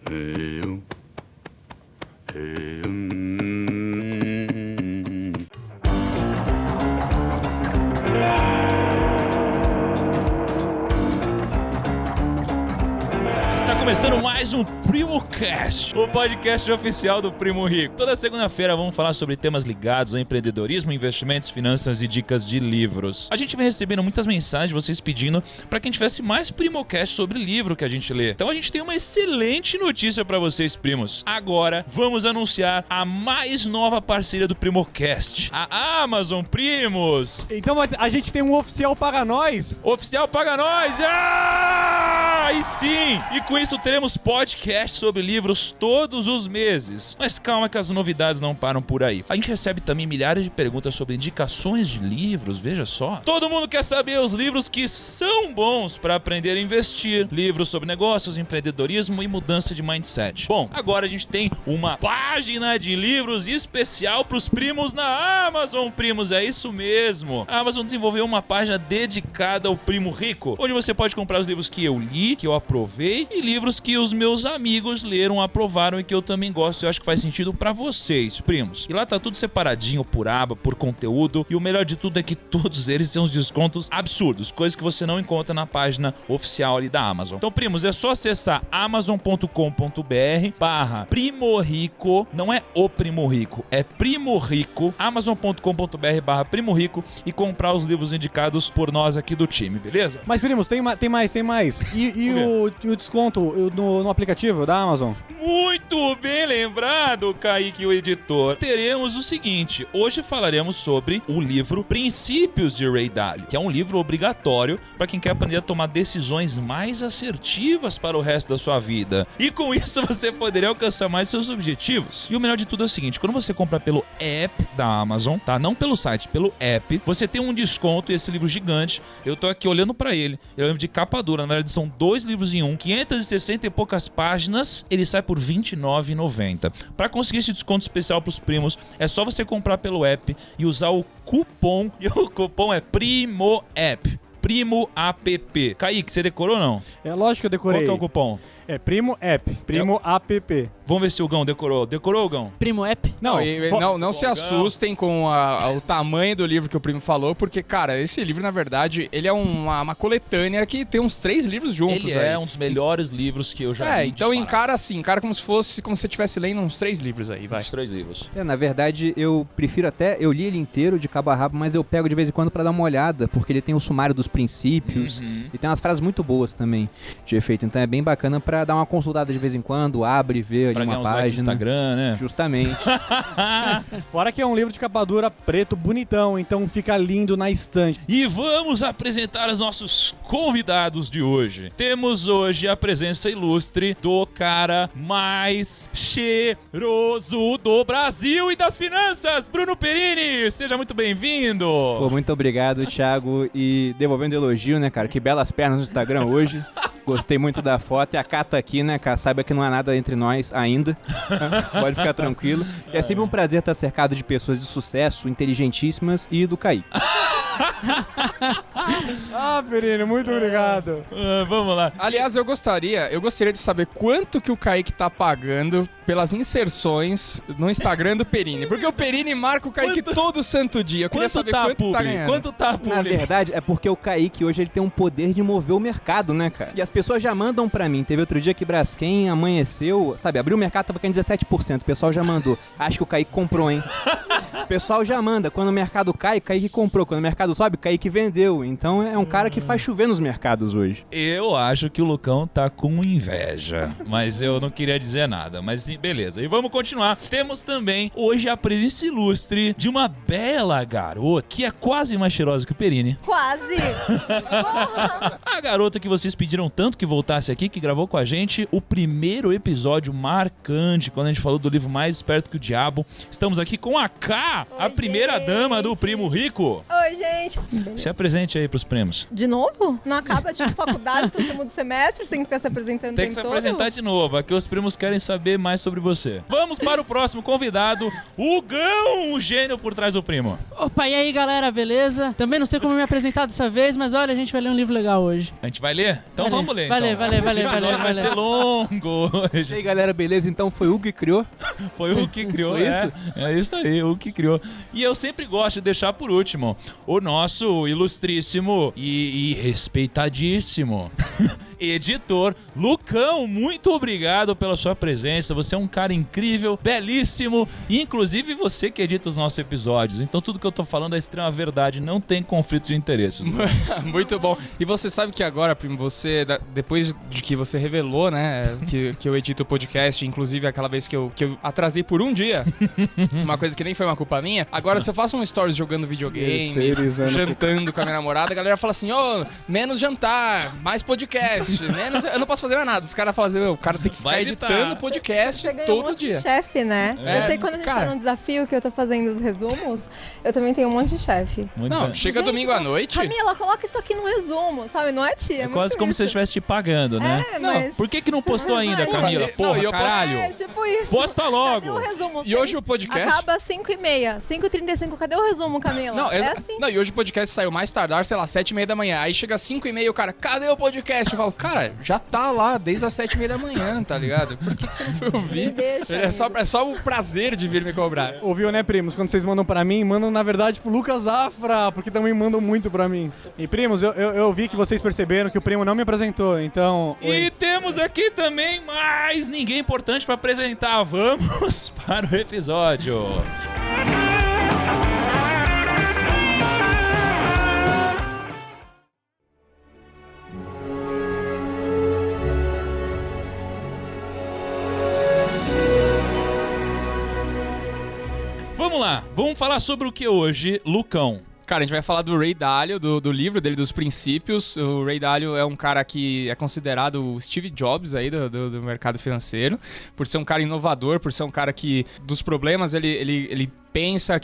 Está começando mais um PrimoCast, o podcast oficial do Primo Rico. Toda segunda-feira vamos falar sobre temas ligados a empreendedorismo, investimentos, finanças e dicas de livros. A gente vem recebendo muitas mensagens de vocês pedindo para que a gente tivesse mais PrimoCast sobre livro que a gente lê. Então a gente tem uma excelente notícia para vocês, primos. Agora vamos anunciar a mais nova parceria do PrimoCast, a Amazon, primos. Então a gente tem um oficial paga nós. Oficial paga nós! Aí sim! E com isso teremos podcast sobre livros todos os meses. Mas calma que as novidades não param por aí. A gente recebe também milhares de perguntas sobre indicações de livros, veja só. Todo mundo quer saber os livros que são bons para aprender a investir. Livros sobre negócios, empreendedorismo e mudança de mindset. Bom, agora a gente tem uma página de livros especial para os primos na Amazon, primos. É isso mesmo. A Amazon desenvolveu uma página dedicada ao Primo Rico, onde você pode comprar os livros que eu li, que eu aprovei, e livros que os meus amigos leram, aprovaram e que eu também gosto e eu acho que faz sentido pra vocês, primos. E lá tá tudo separadinho por aba, por conteúdo, e o melhor de tudo é que todos eles têm uns descontos absurdos, coisas que você não encontra na página oficial ali da Amazon. Então, primos, é só acessar amazon.com.br/primorico, não é o Primo Rico, é Primo Rico, amazon.com.br/primorico e comprar os livros indicados por nós aqui do time, beleza? Mas, primos, tem mais. E o desconto no aplicativo da Amazon? Muito bem lembrado, Kaique, o editor. Teremos o seguinte, hoje falaremos sobre o livro Princípios de Ray Dalio, que é um livro obrigatório para quem quer aprender a tomar decisões mais assertivas para o resto da sua vida. E com isso você poderia alcançar mais seus objetivos. E o melhor de tudo é o seguinte, quando você compra pelo app da Amazon, tá? Não pelo site, pelo app, você tem um desconto e esse livro gigante, eu tô aqui olhando para ele, ele é um livro de capa dura, na verdade são 2 livros em um, 560 e poucas páginas, ele sai por R$ 29,90. Para conseguir esse desconto especial para os primos, é só você comprar pelo app e usar o cupom, e o cupom é PRIMOAPP. Primo App. Kaique, você decorou ou não? É lógico que eu decorei. Qual que é o cupom? É Primo App. Primo App. Vamos ver se o Gão decorou. Decorou, Gão? Primo App? Não se assustem com o tamanho do livro que o Primo falou, porque, cara, esse livro, na verdade, ele é uma coletânea que tem uns 3 livros juntos. Ele é um dos melhores livros que eu já li. Então encara como se fosse, como se você estivesse lendo uns 3 livros aí, vai. Uns 3 livros. Na verdade, eu prefiro até, eu li ele inteiro de cabo a rabo, mas eu pego de vez em quando pra dar uma olhada, porque ele tem o sumário dos princípios e tem umas frases muito boas também de efeito, então é bem bacana pra dar uma consultada de vez em quando, abre, vê ali uma página. Like no Instagram, né? Justamente. Fora que é um livro de capa dura preto bonitão, então fica lindo na estante. E vamos apresentar os nossos convidados de hoje. Temos hoje a presença ilustre do cara mais cheiroso do Brasil e das finanças, Bruno Perini. Seja muito bem-vindo. Pô, muito obrigado, Thiago. E devolvendo elogio, né, cara? Que belas pernas no Instagram hoje. Gostei muito da foto. E a Cata aqui, né, cara? Saiba que não há nada entre nós ainda. Pode ficar tranquilo. E é sempre um prazer estar cercado de pessoas de sucesso, inteligentíssimas e do Kaique. Perino, muito obrigado. Vamos lá. Aliás, eu gostaria de saber quanto que o Kaique tá pagando pelas inserções no Instagram do Perini. Porque o Perini marca o Kaique todo santo dia. Eu queria saber quanto tá ganhando. Quanto tá, Publi? Na verdade, é porque o Kaique hoje ele tem um poder de mover o mercado, né, cara? E as pessoas já mandam pra mim. Teve outro dia que Braskem amanheceu, sabe, abriu o mercado, tava caindo 17%. O pessoal já mandou. Acho que o Kaique comprou, hein? O pessoal já manda. Quando o mercado cai, Kaique comprou. Quando o mercado sobe, Kaique vendeu. Então é um cara que faz chover nos mercados hoje. Eu acho que o Lucão tá com inveja, mas eu não queria dizer nada. Mas beleza, e vamos continuar. Temos também hoje a presença ilustre de uma bela garota que é quase mais cheirosa que o Perini. Quase! A garota que vocês pediram tanto que voltasse aqui, que gravou com a gente o primeiro episódio marcante, quando a gente falou do livro Mais Esperto que o Diabo. Estamos aqui com a Ká. Ká, a primeira dama do Primo Rico. Oi, gente. Se apresente aí pros primos. De novo? Não acaba de faculdade pro último do semestre? Você tem que ficar se apresentando Tem que se apresentar de novo, aqui os primos querem saber mais sobre você. Vamos para o próximo convidado, o Gão, o gênio por trás do primo. Opa, e aí galera, beleza? Também não sei como me apresentar dessa vez, mas olha, a gente vai ler um livro legal hoje. A gente vai ler? Então Vai vamos ler. Vai ler, então. vai ler. Vai ser longo E hoje. aí, galera, beleza? Então foi o Hugo que criou? Foi o que criou, Foi isso? É isso aí, o que criou. E eu sempre gosto de deixar por último o nosso ilustríssimo e respeitadíssimo editor Lucão. Muito obrigado pela sua presença. Você é um cara incrível, belíssimo, e inclusive você que edita os nossos episódios. Então tudo que eu tô falando é extrema verdade, não tem conflito de interesses. Muito bom. E você sabe que agora, primo, você, depois de que você revelou, né, que eu edito o podcast, inclusive aquela vez que eu atrasei por um dia, uma coisa que nem foi uma culpa minha, agora se eu faço um stories jogando videogame, jantando com a minha namorada, a galera fala assim, menos jantar, mais podcast, menos... Eu não posso fazer mais nada. Os caras falam assim, o cara tem que ficar Vai editar. editando podcast Você ganhou todo um monte dia. de chefe, né? Eu sei que quando a gente tá num desafio que eu tô fazendo os resumos, eu também tenho um monte de chefe. Muito Não, bem. chega domingo à noite... Camila, coloca isso aqui no resumo, sabe? Não é tia, É quase como se você estivesse te pagando, né? mas... Por que não postou ainda, Não, Camila? e Porra, eu posso- caralho. É, tipo isso. Posta Cadê o logo. resumo? E hoje o podcast... Acaba 5h30, 5h35. Cadê o resumo, Camila? Não, é assim. não, e hoje o podcast saiu mais tardar, sei lá, 7h30 da manhã. Aí chega 5h30 o cara, cadê o podcast? Eu falo, cara, já tá lá desde as 7h30 da manhã, tá ligado? Por que você não foi Me ouvir? deixa, É só o prazer de vir me cobrar. Ouviu, né, primos? Quando vocês mandam pra mim, mandam na verdade pro Lucas Afra, porque também mandam muito pra mim. E primos, eu vi que vocês perceberam que o primo não me apresentou, então... E temos aqui também mais ninguém importante pra apresentar. Vamos para o episódio. Vamos lá, vamos falar sobre o que hoje, Lucão? Cara, a gente vai falar do Ray Dalio, do livro dele, dos princípios. O Ray Dalio é um cara que é considerado o Steve Jobs aí do mercado financeiro, por ser um cara inovador, por ser um cara que, dos problemas, ele pensa,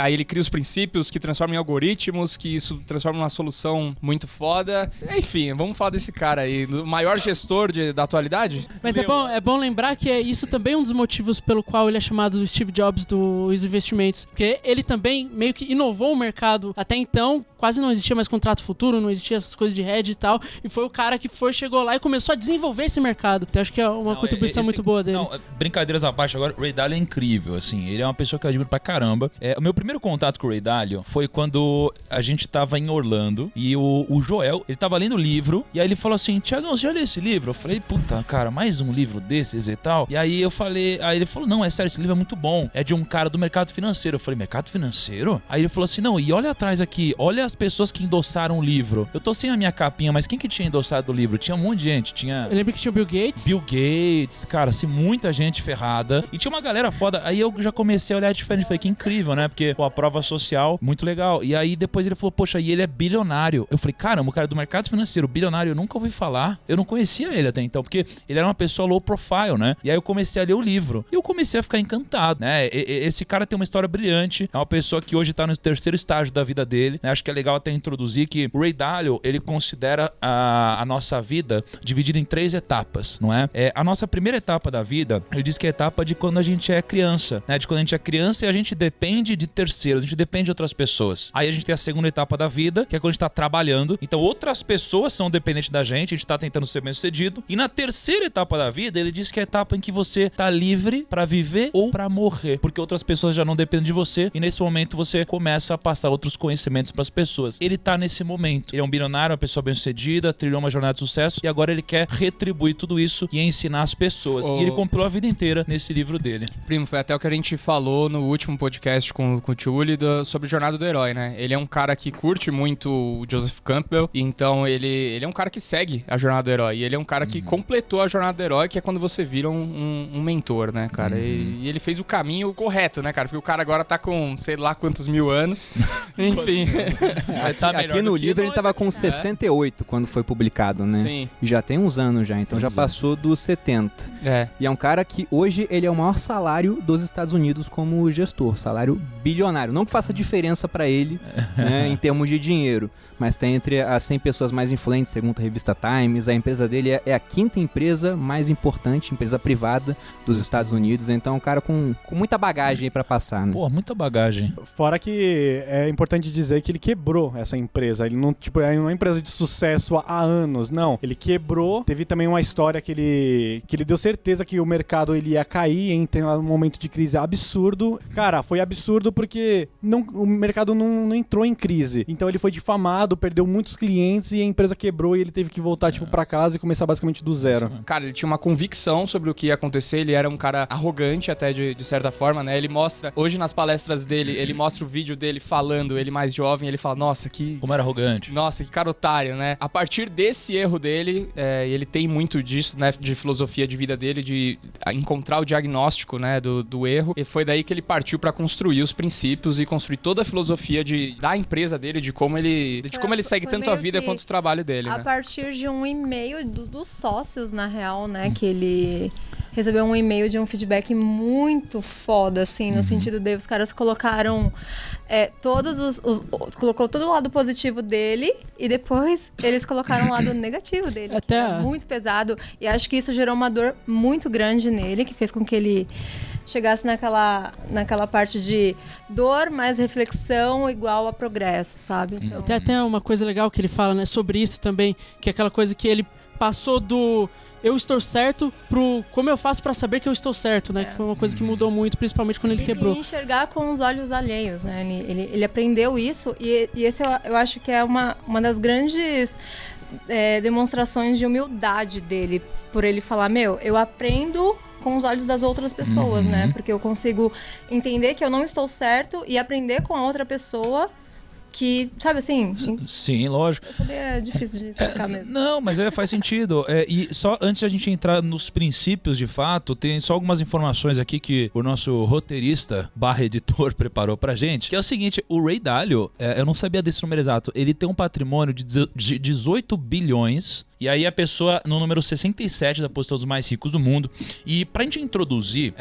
aí ele cria os princípios que transformam em algoritmos, que isso transforma numa solução muito foda. Enfim, vamos falar desse cara aí, o maior gestor da atualidade. Mas é bom lembrar que isso também é um dos motivos pelo qual ele é chamado o Steve Jobs dos investimentos. Porque ele também meio que inovou o mercado. Até então, quase não existia mais contrato futuro, não existia essas coisas de hedge e tal. E foi o cara que chegou lá e começou a desenvolver esse mercado. Então acho que é uma contribuição muito boa dele. Não, brincadeiras à parte agora, o Ray Dalio é incrível, assim. Ele é uma pessoa que eu admiro pra caramba. O meu primeiro contato com o Ray Dalio foi quando a gente tava em Orlando e o Joel, ele tava lendo o livro e aí ele falou assim, Thiagão, você já leu esse livro? Eu falei, puta, cara, mais um livro desses e tal? E aí aí ele falou, não, é sério, esse livro é muito bom. É de um cara do mercado financeiro. Eu falei, mercado financeiro? Aí ele falou assim, não, e olha atrás aqui, olha as pessoas que endossaram o livro. Eu tô sem a minha capinha, mas quem que tinha endossado o livro? Tinha um monte de gente, tinha... Eu lembro que tinha o Bill Gates. Bill Gates, cara, assim, muita gente ferrada. E tinha uma galera foda. Aí eu já comecei a olhar diferente. Falei, que incrível, né? Porque, pô, a prova social, muito legal. E aí depois ele falou, poxa, e ele é bilionário. Eu falei, caramba, o cara do mercado financeiro, bilionário, eu nunca ouvi falar. Eu não conhecia ele até então, porque ele era uma pessoa low profile, né? E aí eu comecei a ler o livro. E eu comecei a ficar encantado, né? Esse cara tem uma história brilhante. É uma pessoa que hoje tá no terceiro estágio da vida dele, né? Acho que é legal até introduzir que o Ray Dalio, ele considera a nossa vida dividida em 3 etapas, não é? A nossa primeira etapa da vida, ele diz que é a etapa de quando a gente é criança, né? De quando a gente é criança e a gente depende de terceiros, a gente depende de outras pessoas. Aí a gente tem a segunda etapa da vida, que é quando a gente tá trabalhando. Então outras pessoas são dependentes da gente, a gente tá tentando ser bem-sucedido. E na terceira etapa da vida, ele diz que é a etapa em que você tá livre pra viver ou pra morrer, porque outras pessoas já não dependem de você e nesse momento você começa a passar outros conhecimentos pras pessoas. Ele tá nesse momento. Ele é um bilionário, uma pessoa bem-sucedida, trilhou uma jornada de sucesso e agora ele quer retribuir tudo isso e ensinar as pessoas. E ele compilou a vida inteira nesse livro dele. Primo, foi até o que a gente falou no último podcast com o Tchuli sobre Jornada do Herói, né? Ele é um cara que curte muito o Joseph Campbell, então ele é um cara que segue a Jornada do Herói. E ele é um cara que completou a Jornada do Herói, que é quando você vira um mentor, né, cara? E ele fez o caminho correto, né, cara? Porque o cara agora tá com sei lá quantos mil anos. Enfim. Aqui no livro ele tava com 68 quando foi publicado, né? Sim. E já tem uns anos já, então já passou dos 70. É. E é um cara que hoje ele é o maior salário dos Estados Unidos como gestor, salário bilionário. Não que faça diferença pra ele, né, em termos de dinheiro, mas tá entre as 100 pessoas mais influentes, segundo a revista Times. A empresa dele é a 5ª empresa mais importante, empresa privada dos Estados Unidos. Então é um cara com muita bagagem aí pra passar, né? Pô, muita bagagem. Fora que é importante dizer que ele quebrou essa empresa. Ele não, tipo, é uma empresa de sucesso há anos, não. Ele quebrou. Teve também uma história que ele deu certeza que o mercado ele ia cair, entrar num momento de crise absurdo. Cara, foi absurdo porque o mercado não entrou em crise. Então ele foi difamado, perdeu muitos clientes e a empresa quebrou e ele teve que voltar, tipo, pra casa e começar basicamente do zero. Cara, ele tinha uma convicção sobre o que ia acontecer, ele era um cara arrogante até de certa forma, né? Ele mostra, hoje nas palestras dele, ele mostra o vídeo dele falando, ele mais jovem, ele fala, nossa, que... Como era arrogante. Nossa, que cara otário, né? A partir desse erro dele, ele tem muito disso, né? De filosofia de vida dele, de encontrar o diagnóstico, né? Do erro. E foi daí que ele partiu pra construir os princípios e construir toda a filosofia da empresa dele, de como ele segue tanto a vida quanto o trabalho dele, a né? partir de um e-mail dos sócios, na real, né? Que ele recebeu um e-mail de um feedback muito foda, assim, no sentido de os caras colocaram colocou todo o lado positivo dele e depois eles colocaram o lado negativo dele, que é muito pesado, e acho que isso gerou uma dor muito grande nele, que fez com que ele chegasse naquela parte de dor mais reflexão igual a progresso, sabe? Então... Tem até uma coisa legal que ele fala, né, sobre isso também, que é aquela coisa que ele passou do eu estou certo pro como eu faço pra saber que eu estou certo, né? Que foi uma coisa que mudou muito, principalmente quando ele quebrou. E enxergar com os olhos alheios, né? Ele aprendeu isso e esse eu acho que é uma das grandes demonstrações de humildade dele, por ele falar, eu aprendo com os olhos das outras pessoas, né? Porque eu consigo entender que eu não estou certo e aprender com a outra pessoa que, sabe assim? Sim, lógico. Eu sabia, é difícil de explicar mesmo. Não, mas faz sentido. E só antes de a gente entrar nos princípios de fato, tem só algumas informações aqui que o nosso roteirista /editor preparou pra gente, que é o seguinte, o Ray Dalio, eu não sabia desse número exato, ele tem um patrimônio de 18 bilhões. E aí a pessoa no número 67 da posição dos mais ricos do mundo. E pra gente introduzir,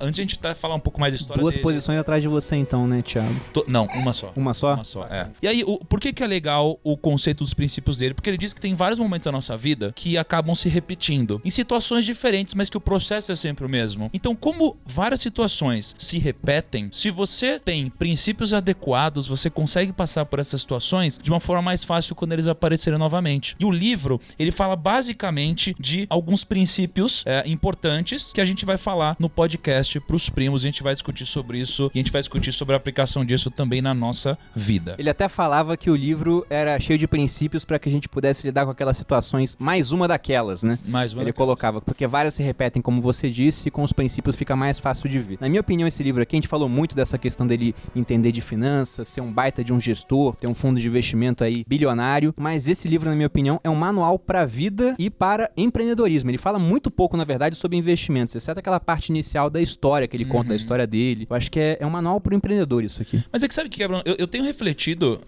antes de a gente falar um pouco mais da história Duas dele... posições atrás de você então, né, Thiago? Não, uma só. Uma só? Uma só, E aí, por que é legal o conceito dos princípios dele? Porque ele diz que tem vários momentos da nossa vida que acabam se repetindo. Em situações diferentes, mas que o processo é sempre o mesmo. Então, como várias situações se repetem, se você tem princípios adequados, você consegue passar por essas situações de uma forma mais fácil quando eles aparecerem novamente. E o livro... ele fala basicamente de alguns princípios importantes que a gente vai falar no podcast pros primos. A gente vai discutir sobre isso e a gente vai discutir sobre a aplicação disso também na nossa vida. Ele até falava que o livro era cheio de princípios para que a gente pudesse lidar com aquelas situações, mais uma daquelas, né? Mais uma Ele daquelas. colocava, porque várias se repetem, como você disse, e com os princípios fica mais fácil de ver. Na minha opinião, esse livro aqui, a gente falou muito dessa questão dele entender de finanças, ser um baita de um gestor, ter um fundo de investimento aí bilionário, mas esse livro, na minha opinião, é um manual para vida e para empreendedorismo. Ele fala muito pouco, na verdade, sobre investimentos, exceto aquela parte inicial da história que ele conta, da história dele. Eu acho que é um manual para o empreendedor isso aqui. Mas é que sabe o que, Bruno? Eu tenho refletido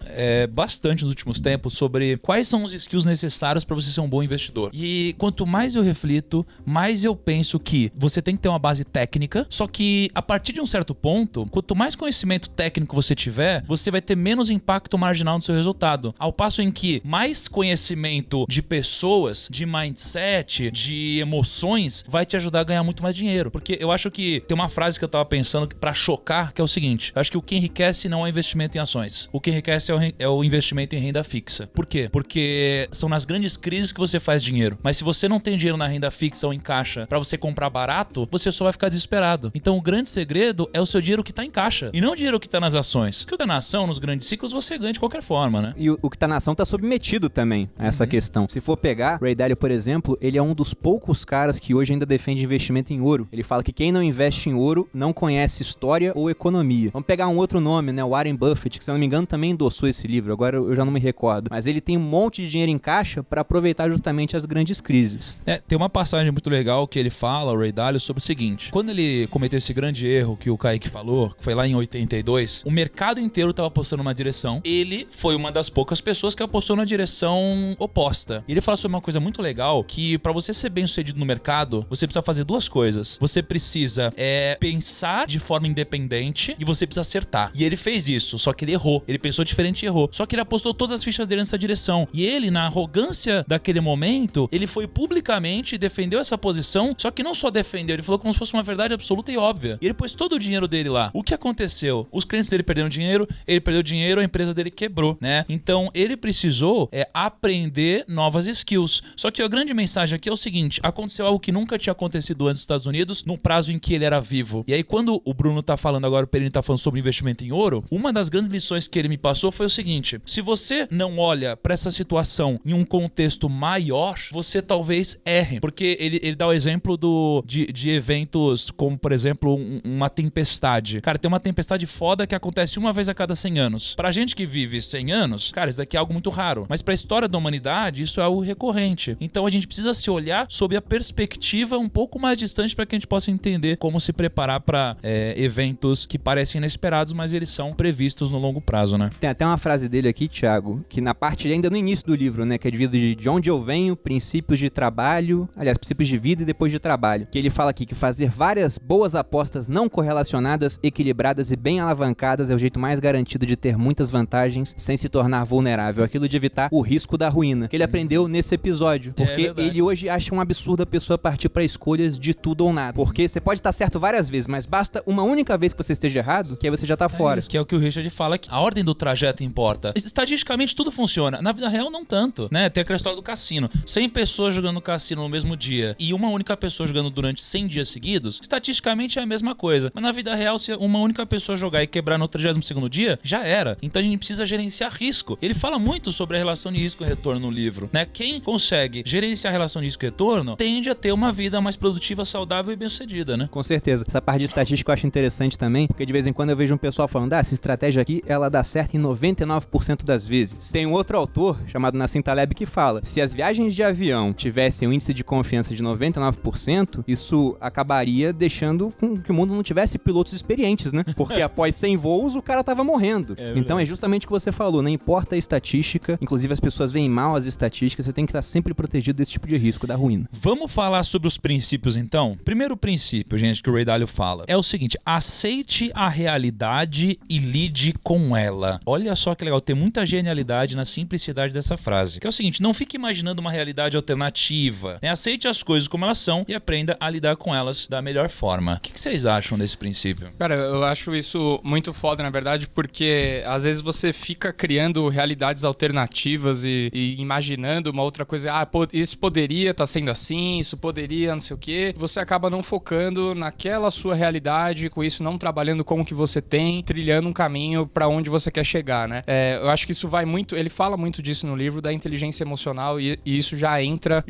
bastante nos últimos tempos sobre quais são os skills necessários para você ser um bom investidor. E quanto mais eu reflito, mais eu penso que você tem que ter uma base técnica, só que a partir de um certo ponto, quanto mais conhecimento técnico você tiver, você vai ter menos impacto marginal no seu resultado. Ao passo em que mais conhecimento de pessoas, de mindset, de emoções, vai te ajudar a ganhar muito mais dinheiro. Porque eu acho que tem uma frase que eu tava pensando pra chocar, que é o seguinte: eu acho que o que enriquece não é investimento em ações. O que enriquece é o investimento em renda fixa. Por quê? Porque são nas grandes crises que você faz dinheiro. Mas se você não tem dinheiro na renda fixa ou em caixa pra você comprar barato, você só vai ficar desesperado. Então o grande segredo é o seu dinheiro que tá em caixa e não o dinheiro que tá nas ações. Porque o que tá na ação, nos grandes ciclos, você ganha de qualquer forma, né? E o que tá na ação tá submetido também a essa questão. Se for pegar, Ray Dalio, por exemplo, ele é um dos poucos caras que hoje ainda defende investimento em ouro. Ele fala que quem não investe em ouro não conhece história ou economia. Vamos pegar um outro nome, né? O Warren Buffett, que se eu não me engano também endossou esse livro, agora eu já não me recordo. Mas ele tem um monte de dinheiro em caixa para aproveitar justamente as grandes crises. Tem uma passagem muito legal que ele fala, o Ray Dalio, sobre o seguinte: quando ele cometeu esse grande erro que o Kaique falou, que foi lá em 82, o mercado inteiro estava apostando numa direção, ele foi uma das poucas pessoas que apostou na direção oposta. E ele fala falar sobre uma coisa muito legal, que pra você ser bem sucedido no mercado, você precisa fazer duas coisas. Você precisa pensar de forma independente e você precisa acertar. E ele fez isso, só que ele errou. Ele pensou diferente e errou. Só que ele apostou todas as fichas dele nessa direção. E ele, na arrogância daquele momento, ele foi publicamente e defendeu essa posição, só que não só defendeu, ele falou como se fosse uma verdade absoluta e óbvia. E ele pôs todo o dinheiro dele lá. O que aconteceu? Os clientes dele perderam dinheiro, ele perdeu dinheiro, a empresa dele quebrou, né? Então, ele precisou aprender novas skills. Só que a grande mensagem aqui é o seguinte, aconteceu algo que nunca tinha acontecido antes nos Estados Unidos, num prazo em que ele era vivo. E aí, quando o Bruno tá falando agora, o Perini tá falando sobre investimento em ouro, uma das grandes lições que ele me passou foi o seguinte, se você não olha pra essa situação em um contexto maior, você talvez erre. Porque ele dá o exemplo de eventos como, por exemplo, uma tempestade. Cara, tem uma tempestade foda que acontece uma vez a cada 100 anos. Pra gente que vive 100 anos, cara, isso daqui é algo muito raro. Mas pra história da humanidade, isso é algo recorrente. Então a gente precisa se olhar sob a perspectiva um pouco mais distante pra que a gente possa entender como se preparar pra eventos que parecem inesperados, mas eles são previstos no longo prazo, né? Tem até uma frase dele aqui, Thiago, que na parte ainda no início do livro, né, que é de onde eu venho, princípios de trabalho, aliás, princípios de vida e depois de trabalho, que ele fala aqui que fazer várias boas apostas não correlacionadas, equilibradas e bem alavancadas é o jeito mais garantido de ter muitas vantagens sem se tornar vulnerável, aquilo de evitar o risco da ruína, que ele aprendeu nesse episódio, porque ele hoje acha um absurdo a pessoa partir para escolhas de tudo ou nada, porque você pode estar certo várias vezes, mas basta uma única vez que você esteja errado, que aí você já tá fora. Isso, que é o que o Richard fala, que a ordem do trajeto importa. Estatisticamente tudo funciona, na vida real não tanto, né? Tem aquela história do cassino, 100 pessoas jogando cassino no mesmo dia e uma única pessoa jogando durante 100 dias seguidos, estatisticamente é a mesma coisa, mas na vida real, se uma única pessoa jogar e quebrar no 32º dia, já era. Então a gente precisa gerenciar risco. Ele fala muito sobre a relação de risco e retorno no livro, né? Quem consegue gerenciar a relação de risco e retorno tende a ter uma vida mais produtiva, saudável e bem-sucedida, né? Com certeza. Essa parte de estatística eu acho interessante também, porque de vez em quando eu vejo um pessoal falando, essa estratégia aqui, ela dá certo em 99% das vezes. Tem um outro autor, chamado Nassim Taleb, que fala, se as viagens de avião tivessem um índice de confiança de 99%, isso acabaria deixando com que o mundo não tivesse pilotos experientes, né? Porque após 100 voos, o cara tava morrendo. Então é justamente o que você falou, não importa a estatística, inclusive as pessoas veem mal as estatísticas, você tem que estar sempre protegido desse tipo de risco, da ruína. Vamos falar sobre os princípios, então? Primeiro princípio, gente, que o Ray Dalio fala, é o seguinte, aceite a realidade e lide com ela. Olha só que legal, tem muita genialidade na simplicidade dessa frase, que é o seguinte, não fique imaginando uma realidade alternativa, né? Aceite as coisas como elas são e aprenda a lidar com elas da melhor forma. O que vocês acham desse princípio? Cara, eu acho isso muito foda, na verdade, porque às vezes você fica criando realidades alternativas e imaginando uma outra coisa, isso poderia estar sendo assim, isso poderia não sei o quê, você acaba não focando naquela sua realidade, com isso não trabalhando com o que você tem, trilhando um caminho pra onde você quer chegar, né? Eu acho que isso vai muito, ele fala muito disso no livro, da inteligência emocional e isso já entra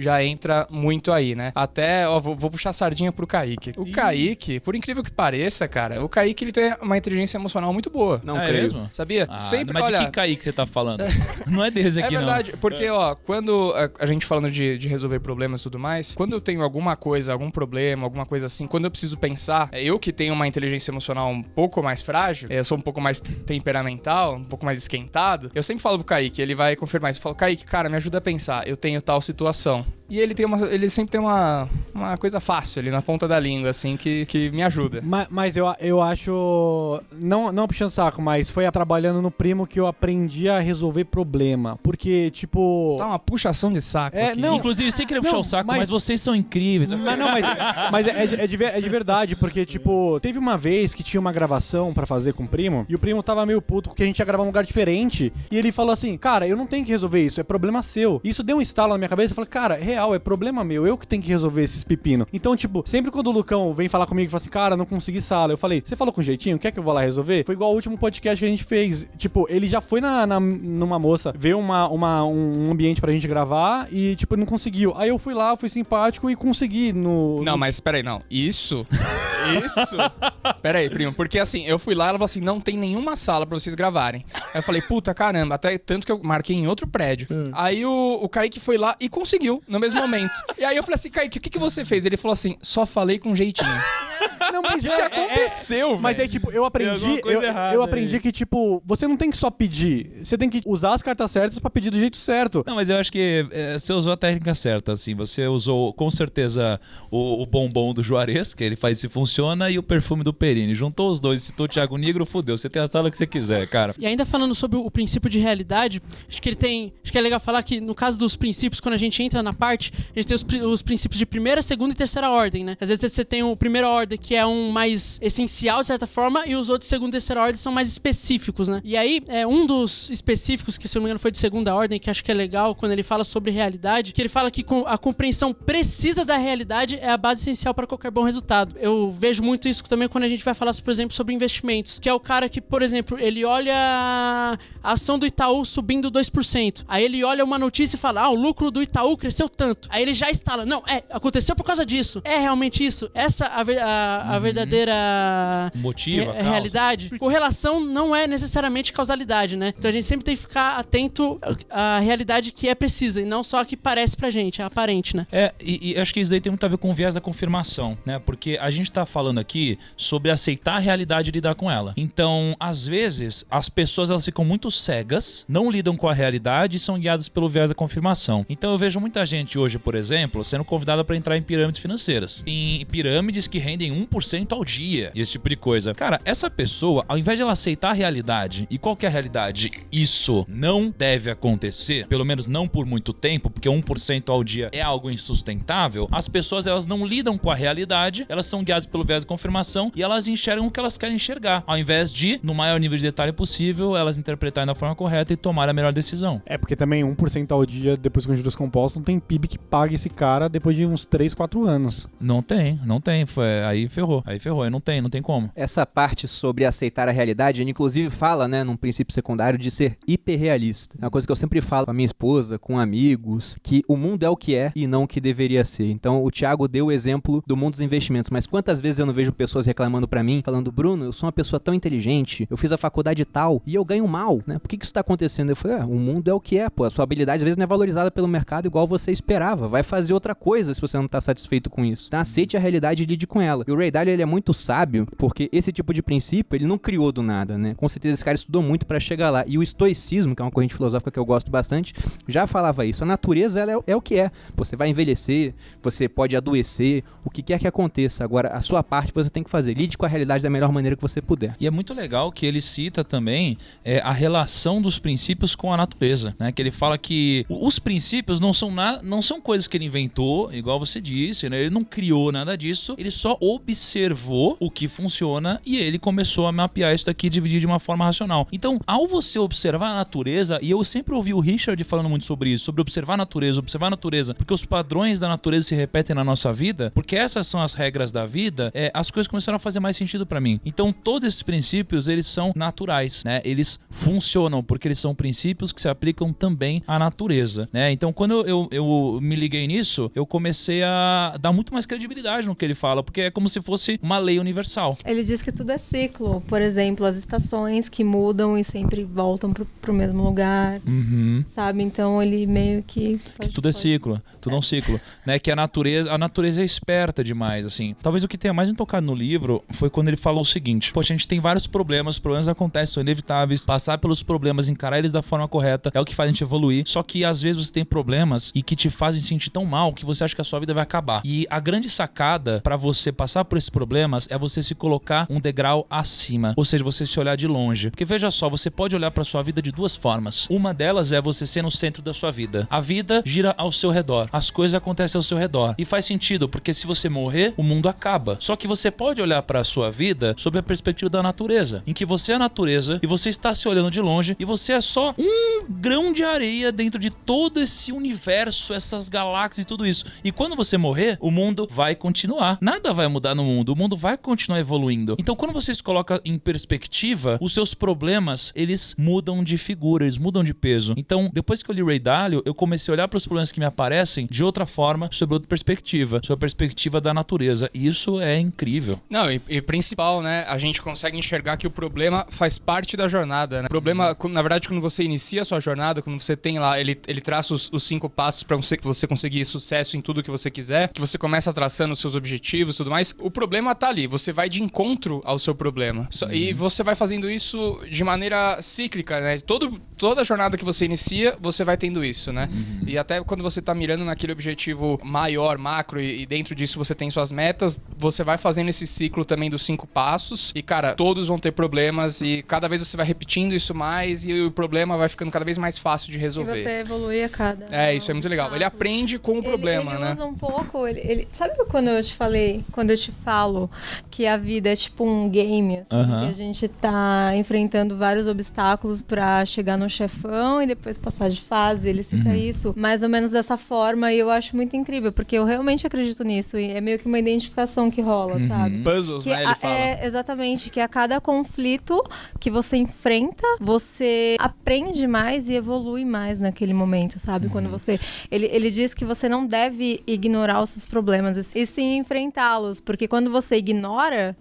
muito aí, né? Até, vou puxar a sardinha pro Kaique. O Kaique, por incrível que pareça, cara, o Kaique ele tem uma inteligência emocional muito boa. Não É creio. mesmo? Sabia? Sempre, mas de que Kaique você tá falando? Não é desse aqui, É verdade, porque, quando a gente falando de resolver problemas e tudo mais, quando eu tenho alguma coisa, algum problema, alguma coisa assim, quando eu preciso pensar, eu que tenho uma inteligência emocional um pouco mais frágil, eu sou um pouco mais temperamental, um pouco mais esquentado, eu sempre falo pro Kaique, ele vai confirmar isso, eu falo, Kaique, cara, me ajuda a pensar, eu tenho tal situação. E ele sempre tem uma coisa fácil ali na ponta da língua, assim, que me ajuda. Mas eu acho, não puxando saco, mas foi trabalhando no Primo que eu aprendi a resolver problema. Porque, tipo... Tá uma puxação de saco aqui. Não, inclusive, sem querer puxar o saco, mas vocês são incríveis. Mas é de verdade, porque, tipo, teve uma vez que tinha uma gravação pra fazer com o Primo, e o Primo tava meio puto porque a gente ia gravar num lugar diferente, e ele falou assim, cara, eu não tenho que resolver isso, é problema seu. E isso deu um estalo na minha cabeça, eu falei, cara, real, é problema meu, eu que tenho que resolver esses pepinos. Então, tipo, sempre quando o Lucão vem falar comigo e fala assim, cara, não consegui sala, eu falei, você falou com jeitinho, quer que eu vá lá resolver? Foi igual ao último podcast que a gente fez. Tipo, ele já foi numa moça, ver um ambiente pra gente gravar e, tipo, não conseguiu. Aí eu fui lá, fui simpático e consegui Não, mas peraí, não. Isso? Peraí, primo, porque assim, eu fui lá, ela falou assim, não tem nenhuma sala pra vocês gravarem. Aí eu falei, puta, caramba, até tanto que eu marquei em outro prédio. Aí o Kaique foi lá e conseguiu, no mesmo momento. E aí eu falei assim, Kaique, o que você fez? Ele falou assim, só falei com jeitinho. mas aconteceu, Mas velho. é tipo, eu aprendi, alguma coisa errada eu aprendi que, tipo, você não tem que só pedir, você tem que usar as cartas certas pra pedir do jeito certo. Não, mas eu acho que você usou a técnica certa, assim. Você usou, com certeza, o bombom do Juarez, que ele faz se funciona, e o perfume do Perini. Juntou os dois, citou o Thiago Negro, fudeu. Você tem a sala que você quiser, cara. E ainda falando sobre o princípio de realidade, acho que é legal falar que no caso dos princípios, quando a gente entra na parte, a gente tem os princípios de primeira, segunda e terceira ordem, né? Às vezes você tem o primeira ordem, que é um mais essencial, de certa forma, e os outros de segunda e terceira ordem são mais específicos, né? E aí, um dos específicos, que se eu não me engano foi de segunda ordem, que acho que é legal, quando ele fala sobre realidade, que ele fala que a compreensão precisa da realidade é a base essencial para qualquer bom resultado. Eu vejo muito isso também quando a gente vai falar, por exemplo, sobre investimentos, que é o cara que, por exemplo, ele olha a ação do Itaú subindo 2%. Aí ele olha uma notícia e fala, o lucro do Itaú cresceu tanto. Aí ele já instala, não, aconteceu por causa disso. É realmente isso. Essa a verdadeira Motivo, a realidade. Correlação não é necessariamente causalidade, né? Então a gente sempre tem que ficar atento à realidade que é precisa e não só a que parece pra gente, é aparente, né? E acho que isso daí tem muito a ver com o viés da confirmação, né? Porque a gente tá falando aqui sobre aceitar a realidade e lidar com ela. Então, às vezes, as pessoas elas ficam muito cegas, não lidam com a realidade e são guiadas pelo viés da confirmação. Então eu vejo muita gente hoje, por exemplo, sendo convidada para entrar em pirâmides financeiras. Em pirâmides que rendem 1% ao dia e esse tipo de coisa. Cara, essa pessoa, ao invés de ela aceitar a realidade, e qual que é a realidade? Isso não deve acontecer, pelo menos não por muito tempo, porque 1% ao dia é algo insustentável. As pessoas, elas não lidam com a realidade, elas são guiadas pelo viés da confirmação e elas enxergam o que elas querem enxergar, ao invés de, no maior nível de detalhe possível, elas interpretarem da forma correta e tomar a melhor decisão. Porque também 1% ao dia depois com juros compostos não tem PIB que pague esse cara depois de uns 3, 4 anos. Não tem. Aí ferrou, não tem como. Essa parte sobre aceitar a realidade, ele inclusive fala, né, num princípio secundário de ser hiperrealista. É uma coisa que eu sempre falo com a minha esposa, com amigos, que o mundo é o que é e não o que deveria ser. Então o Thiago deu o exemplo do mundo dos investimentos, mas quantas vezes eu não vejo pessoas reclamando pra mim, falando, Bruno, eu sou uma pessoa tão inteligente, eu fiz a faculdade tal e eu ganho mal, né? Por que isso tá acontecendo? Eu falei, o mundo é o que é, pô, a sua habilidade às vezes não é valorizada pelo mercado igual você esperava, vai fazer outra coisa se você não tá satisfeito com isso. Então aceite a realidade e lide com ela. E o Ray Dalio, ele é muito sábio, porque esse tipo de princípio, ele não criou do nada, né? Com certeza esse cara estudou muito pra chegar lá. E o estoicismo, que é uma corrente filosófica que eu gosto bastante, já falava isso. A natureza, ela é o que é. Você vai envelhecer, você pode adoecer, o que quer que aconteça. Agora, a sua parte você tem que fazer. Lide com a realidade da melhor maneira que você puder. E é muito legal que ele cita também a relação dos princípios com a natureza, né? Que ele fala que os princípios não são coisas que ele inventou, igual você disse, né? Ele não criou nada disso, ele só observou o que funciona e ele começou a mapear isso daqui e dividir de uma forma racional. Então, ao você observar a natureza, e eu sempre ouvi o Richard falando muito sobre isso, sobre observar a natureza, porque os padrões da natureza se repetem na nossa vida, porque essas são as regras da vida, as coisas começaram a fazer mais sentido pra mim. Então, todos esses princípios, eles são naturais, né? Eles funcionam, porque eles são princípios que se aplicam também à natureza, né? Então, quando eu me liguei nisso, eu comecei a dar muito mais credibilidade no que ele fala, porque é como se fosse uma lei universal. Ele diz que tudo é ciclo. Por exemplo, as estações que mudam e sempre voltam pro mesmo lugar, sabe? Então, ele meio que tudo é ciclo, tudo é um ciclo, né? Que a natureza é esperta demais, assim. Talvez o que tenha mais me tocado no livro foi quando ele falou o seguinte: poxa, a gente tem vários problemas, os problemas acontecem, são inevitáveis, passar pelos problemas, encarar eles da forma correta é o que faz a gente evoluir, só que às vezes você tem problemas e que te fazem sentir tão mal que você acha que a sua vida vai acabar. E a grande sacada pra você passar por esses problemas é você se colocar um degrau acima, ou seja, você se olhar de longe. Porque veja só, você pode olhar pra sua vida de duas formas. Uma delas é você ser no centro da sua vida. A vida gira ao seu redor, as coisas acontecem ao seu redor. E faz sentido, porque se você morrer, o mundo acaba. Só que você pode olhar pra sua vida sob a perspectiva da natureza, em que você é a natureza e você está se olhando de longe e você é só um grão de areia dentro de todo esse universo, essas galáxias e tudo isso. E quando você morrer, o mundo vai continuar. Nada vai mudar no mundo, o mundo vai continuar evoluindo. Então, quando você se coloca em perspectiva, os seus problemas, eles mudam de figura, eles mudam de peso. Então, depois que eu li Ray Dalio, eu comecei a olhar para os problemas que me aparecem de outra forma, sob outra perspectiva, sob a perspectiva da natureza. E isso é incrível. Não, e principal, né? A gente consegue enxergar que o problema faz parte da jornada, né? O problema, na verdade, quando você inicia a sua jornada, quando você tem lá, ele traça os 5 passos para você conseguir sucesso em tudo que você quiser, que você começa traçando os seus objetivos e tudo mais. O problema problema tá ali, você vai de encontro ao seu problema. E você vai fazendo isso de maneira cíclica, né? Toda jornada que você inicia, você vai tendo isso, né? E até quando você tá mirando naquele objetivo maior, macro, e dentro disso você tem suas metas, você vai fazendo esse ciclo também dos 5 passos. E, cara, todos vão ter problemas e cada vez você vai repetindo isso mais e o problema vai ficando cada vez mais fácil de resolver. E você evolui a cada... Isso é muito legal. Ele aprende com o problema, né? Ele usa um pouco... Sabe quando eu te falei, quando eu te falo que a vida é tipo um game, assim, que a gente tá enfrentando vários obstáculos pra chegar no chefão e depois passar de fase, ele cita isso mais ou menos dessa forma e eu acho muito incrível, porque eu realmente acredito nisso e é meio que uma identificação que rola, sabe? Puzzles, né? Ele fala. Exatamente, que a cada conflito que você enfrenta, você aprende mais e evolui mais naquele momento, sabe? Quando você... Ele diz que você não deve ignorar os seus problemas e sim enfrentá-los, porque quando você ignora,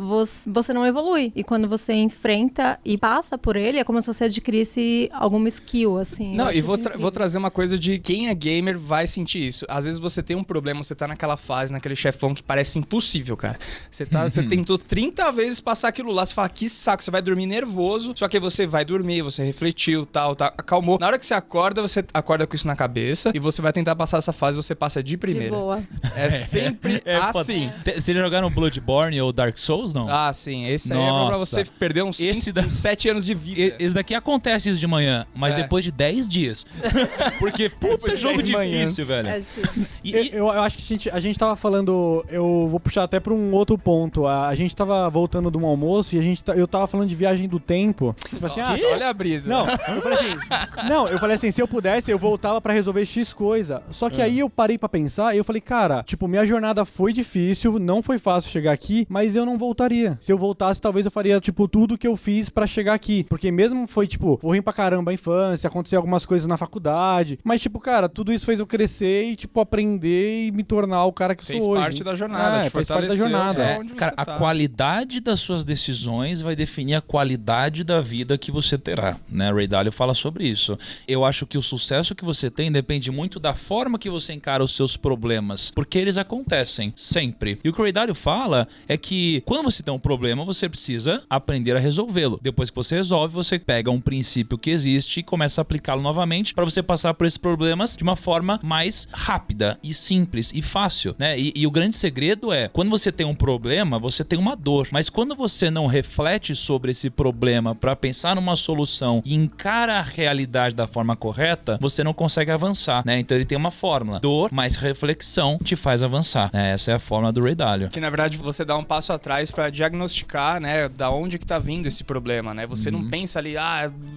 você não evolui. E quando você enfrenta e passa por ele, é como se você adquirisse alguma skill, assim. Não, e vou trazer uma coisa de quem é gamer vai sentir isso. Às vezes você tem um problema, você tá naquela fase, naquele chefão que parece impossível, cara. Você tentou 30 vezes passar aquilo lá, você fala, que saco, você vai dormir nervoso, só que você vai dormir, você refletiu, tal, acalmou. Na hora que você acorda com isso na cabeça e você vai tentar passar essa fase, você passa de primeira. De boa. É sempre assim. Vocês já jogaram Bloodborne ou Dark Souls, não? Ah, sim. Esse aí é pra você perder uns 7 anos de vida. Esse daqui acontece isso de manhã, mas depois de 10 dias. Porque, puta, jogo difícil, velho. É difícil. Eu acho que a gente tava falando... Eu vou puxar até pra um outro ponto. A gente tava voltando de um almoço e eu tava falando de viagem do tempo. Eu falei assim, olha a brisa. Eu falei assim, se eu pudesse, eu voltava pra resolver X coisa. Só que aí eu parei pra pensar e eu falei, cara, tipo, minha jornada foi difícil, não foi fácil chegar aqui, mas eu não voltaria. Se eu voltasse, talvez eu faria, tipo, tudo que eu fiz pra chegar aqui. Porque mesmo foi, tipo, foi ruim pra caramba a infância, aconteceu algumas coisas na faculdade, mas, tipo, cara, tudo isso fez eu crescer e, tipo, aprender e me tornar o cara que sou hoje. Fez parte da jornada, fez parte da jornada. Cara, a qualidade das suas decisões vai definir a qualidade da vida que você terá, né? Ray Dalio fala sobre isso. Eu acho que o sucesso que você tem depende muito da forma que você encara os seus problemas, porque eles acontecem sempre. E o que o Ray Dalio fala é que quando você tem um problema, você precisa aprender a resolvê-lo. Depois que você resolve, você pega um princípio que existe e começa a aplicá-lo novamente para você passar por esses problemas de uma forma mais rápida e simples e fácil, né? E o grande segredo é, quando você tem um problema, você tem uma dor, mas quando você não reflete sobre esse problema para pensar numa solução e encara a realidade da forma correta, você não consegue avançar, né? Então ele tem uma fórmula: dor mais reflexão te faz avançar, né? Essa é a fórmula do Ray Dalio. Que na verdade você dá um passo atrás pra diagnosticar, né, da onde que tá vindo esse problema, né? Você não pensa ali,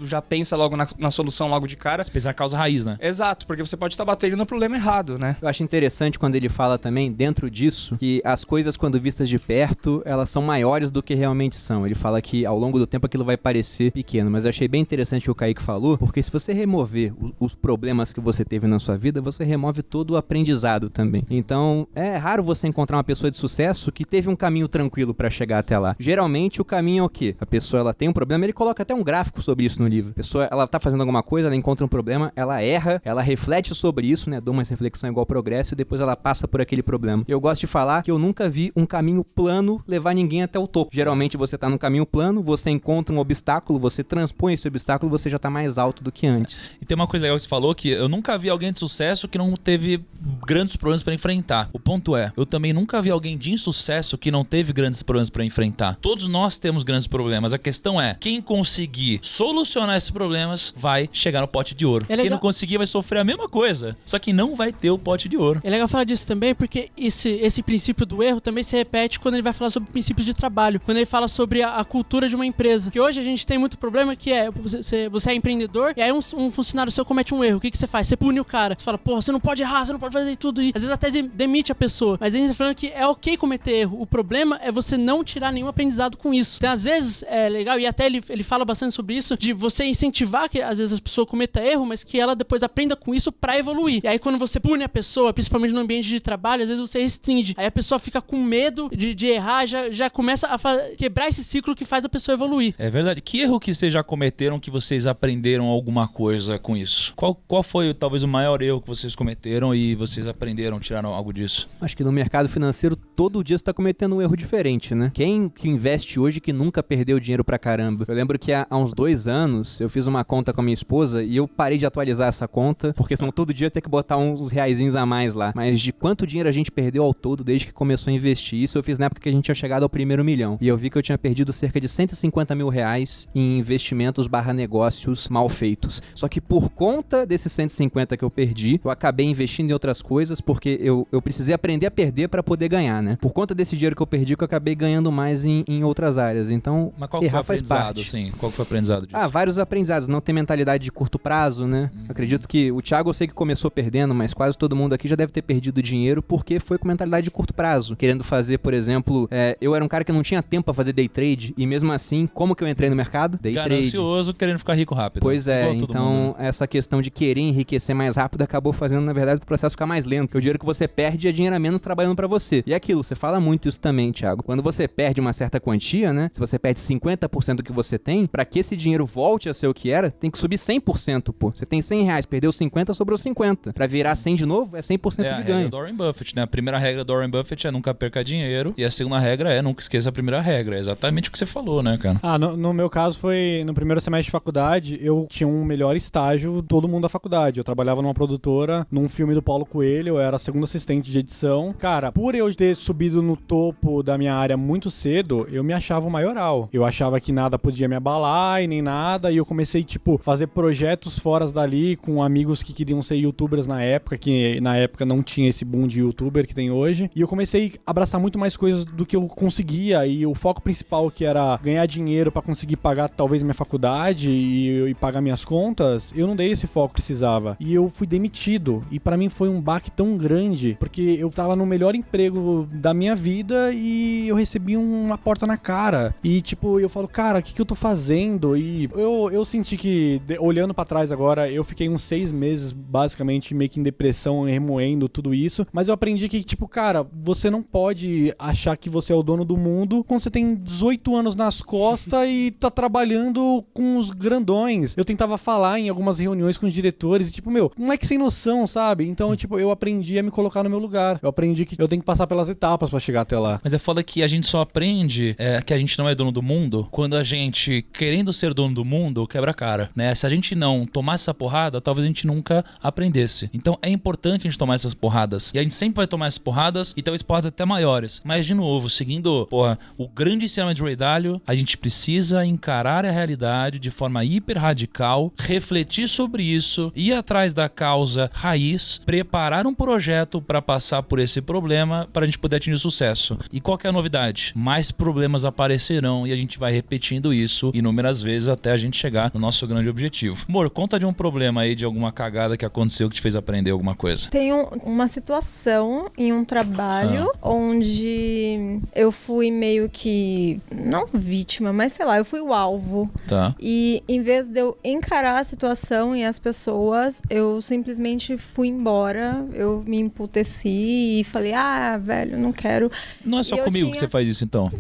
já pensa logo na solução logo de cara. Você pensa na causa raiz, né? Exato, porque você pode estar batendo no problema errado, né? Eu acho interessante quando ele fala também, dentro disso, que as coisas, quando vistas de perto, elas são maiores do que realmente são. Ele fala que ao longo do tempo aquilo vai parecer pequeno, mas eu achei bem interessante o que o Kaique falou, porque se você remover os problemas que você teve na sua vida, você remove todo o aprendizado também. Então, é raro você encontrar uma pessoa de sucesso que teve um caminho tranquilo pra chegar até lá. Geralmente, o caminho é o quê? A pessoa, ela tem um problema, ele coloca até um gráfico sobre isso no livro. A pessoa, ela tá fazendo alguma coisa, ela encontra um problema, ela erra, ela reflete sobre isso, né? Dou uma reflexão igual progresso e depois ela passa por aquele problema. Eu gosto de falar que eu nunca vi um caminho plano levar ninguém até o topo. Geralmente, você tá no caminho plano, você encontra um obstáculo, você transpõe esse obstáculo, você já tá mais alto do que antes. E tem uma coisa legal que você falou, que eu nunca vi alguém de sucesso que não teve grandes problemas pra enfrentar. O ponto é, eu também nunca vi alguém de insucesso que não teve grandes problemas pra enfrentar. Todos nós temos grandes problemas. A questão é, quem conseguir solucionar esses problemas vai chegar no pote de ouro. Quem não conseguir vai sofrer a mesma coisa, só que não vai ter o pote de ouro. É legal falar disso também, porque esse princípio do erro também se repete quando ele vai falar sobre princípios de trabalho, quando ele fala sobre a cultura de uma empresa. Que hoje a gente tem muito problema que é, você é empreendedor e aí um funcionário seu comete um erro. O que você faz? Você pune o cara. Você fala, porra, você não pode errar, você não pode fazer tudo. E às vezes até demite a pessoa. Mas a gente tá falando que é ok cometer erro. O problema é você não tirar nenhum aprendizado com isso. Então, às vezes, é legal, e até ele fala bastante sobre isso, de você incentivar que às vezes a pessoa cometa erro, mas que ela depois aprenda com isso pra evoluir. E aí quando você pune a pessoa, principalmente no ambiente de trabalho, às vezes você restringe. Aí a pessoa fica com medo de errar, já começa a quebrar esse ciclo que faz a pessoa evoluir. É verdade. Que erro que vocês já cometeram que vocês aprenderam alguma coisa com isso? Qual foi talvez o maior erro que vocês cometeram e vocês aprenderam, tiraram algo disso? Acho que no mercado financeiro todo dia você tá cometendo um erro diferente, né? Quem que investe hoje que nunca perdeu dinheiro pra caramba? Eu lembro que há uns 2 anos eu fiz uma conta com a minha esposa e eu parei de atualizar essa conta, porque senão todo dia eu ia ter que botar uns reaisinhos a mais lá. Mas de quanto dinheiro a gente perdeu ao todo desde que começou a investir? Isso eu fiz na época que a gente tinha chegado ao primeiro milhão. E eu vi que eu tinha perdido cerca de 150 mil reais em investimentos / negócios mal feitos. Só que por conta desses 150 que eu perdi, eu acabei investindo em outras coisas, porque eu precisei aprender a perder pra poder ganhar, né? Por conta desse dinheiro que eu perdi, que eu acabei ganhando mais em outras áreas. Então, Mas qual que foi o aprendizado, assim? Qual que foi o aprendizado disso? Vários aprendizados. Não ter mentalidade de curto prazo, né? Acredito que o Thiago, eu sei que começou perdendo, mas quase todo mundo aqui já deve ter perdido dinheiro porque foi com mentalidade de curto prazo. Querendo fazer, por exemplo, eu era um cara que não tinha tempo pra fazer day trade e mesmo assim, como que eu entrei no mercado? Day trade. Ganancioso, querendo ficar rico rápido. Pois é, Igual todo então mundo. essa questão de querer enriquecer mais rápido acabou fazendo, na verdade, o processo ficar mais lento. Porque o dinheiro que você perde é dinheiro a menos trabalhando pra você. E aquilo, você fala muito isso também, Thiago. Quando você perde uma certa quantia, né? Se você perde 50% do que você tem, pra que esse dinheiro volte a ser o que era, tem que subir 100%, pô. Você tem 100 reais, perdeu 50, sobrou 50. Pra virar 100 de novo, é 100% É a de regra ganho. do Warren Buffett, né? A primeira regra do Warren Buffett é nunca perca dinheiro. E a segunda regra é nunca esqueça a primeira regra. É exatamente o que você falou, né, cara? No meu caso foi no primeiro semestre de faculdade, eu tinha um melhor estágio todo mundo da faculdade. Eu trabalhava numa produtora, num filme do Paulo Coelho, eu era segundo assistente de edição. Cara, por eu ter subido no topo da minha área muito cedo, eu me achava o maioral. Eu achava que nada podia me abalar e nem nada, e eu comecei, tipo, fazer projetos fora dali com amigos que queriam ser youtubers na época, que na época não tinha esse boom de youtuber que tem hoje, e eu comecei a abraçar muito mais coisas do que eu conseguia, e o foco principal, que era ganhar dinheiro pra conseguir pagar talvez minha faculdade e pagar minhas contas, eu não dei esse foco que precisava, e eu fui demitido, e pra mim foi um baque tão grande, porque eu tava no melhor emprego da minha vida e eu recebi uma porta na cara, e tipo, eu falo, cara, o que eu tô fazendo? E eu senti que, olhando pra trás agora, eu fiquei uns 6 meses basicamente meio que em depressão, remoendo tudo isso, mas eu aprendi que, tipo, cara, você não pode achar que você é o dono do mundo quando você tem 18 anos nas costas e tá trabalhando com os grandões. Eu tentava falar em algumas reuniões com os diretores e, tipo, meu, moleque sem noção, sabe? Então, tipo, eu aprendi a me colocar no meu lugar. Eu aprendi que eu tenho que passar pelas etapas pra chegar até lá. Mas é foda que a gente só aprende que a gente não é dono do mundo quando a gente, querendo ser dono do mundo, quebra a cara, né? Se a gente não tomasse essa porrada, talvez a gente nunca aprendesse. Então é importante a gente tomar essas porradas. E a gente sempre vai tomar essas porradas e talvez porradas até maiores. Mas, de novo, seguindo, o grande ensinamento de Ray Dalio, a gente precisa encarar a realidade de forma hiper radical, refletir sobre isso, ir atrás da causa raiz, preparar um projeto para passar por esse problema para a gente poder atingir sucesso. E qual que é a novidade? Mais problemas aparecerão e a gente vai repetindo isso inúmeras vezes até a gente chegar no nosso grande objetivo. Amor, conta de um problema aí, de alguma cagada que aconteceu que te fez aprender alguma coisa. Tem uma situação em um trabalho onde eu fui meio que, não vítima, mas sei lá, eu fui o alvo. Tá. E em vez de eu encarar a situação e as pessoas, eu simplesmente fui embora, eu me emputeci e falei, velho, não quero. Não é só comigo que você faz isso, então?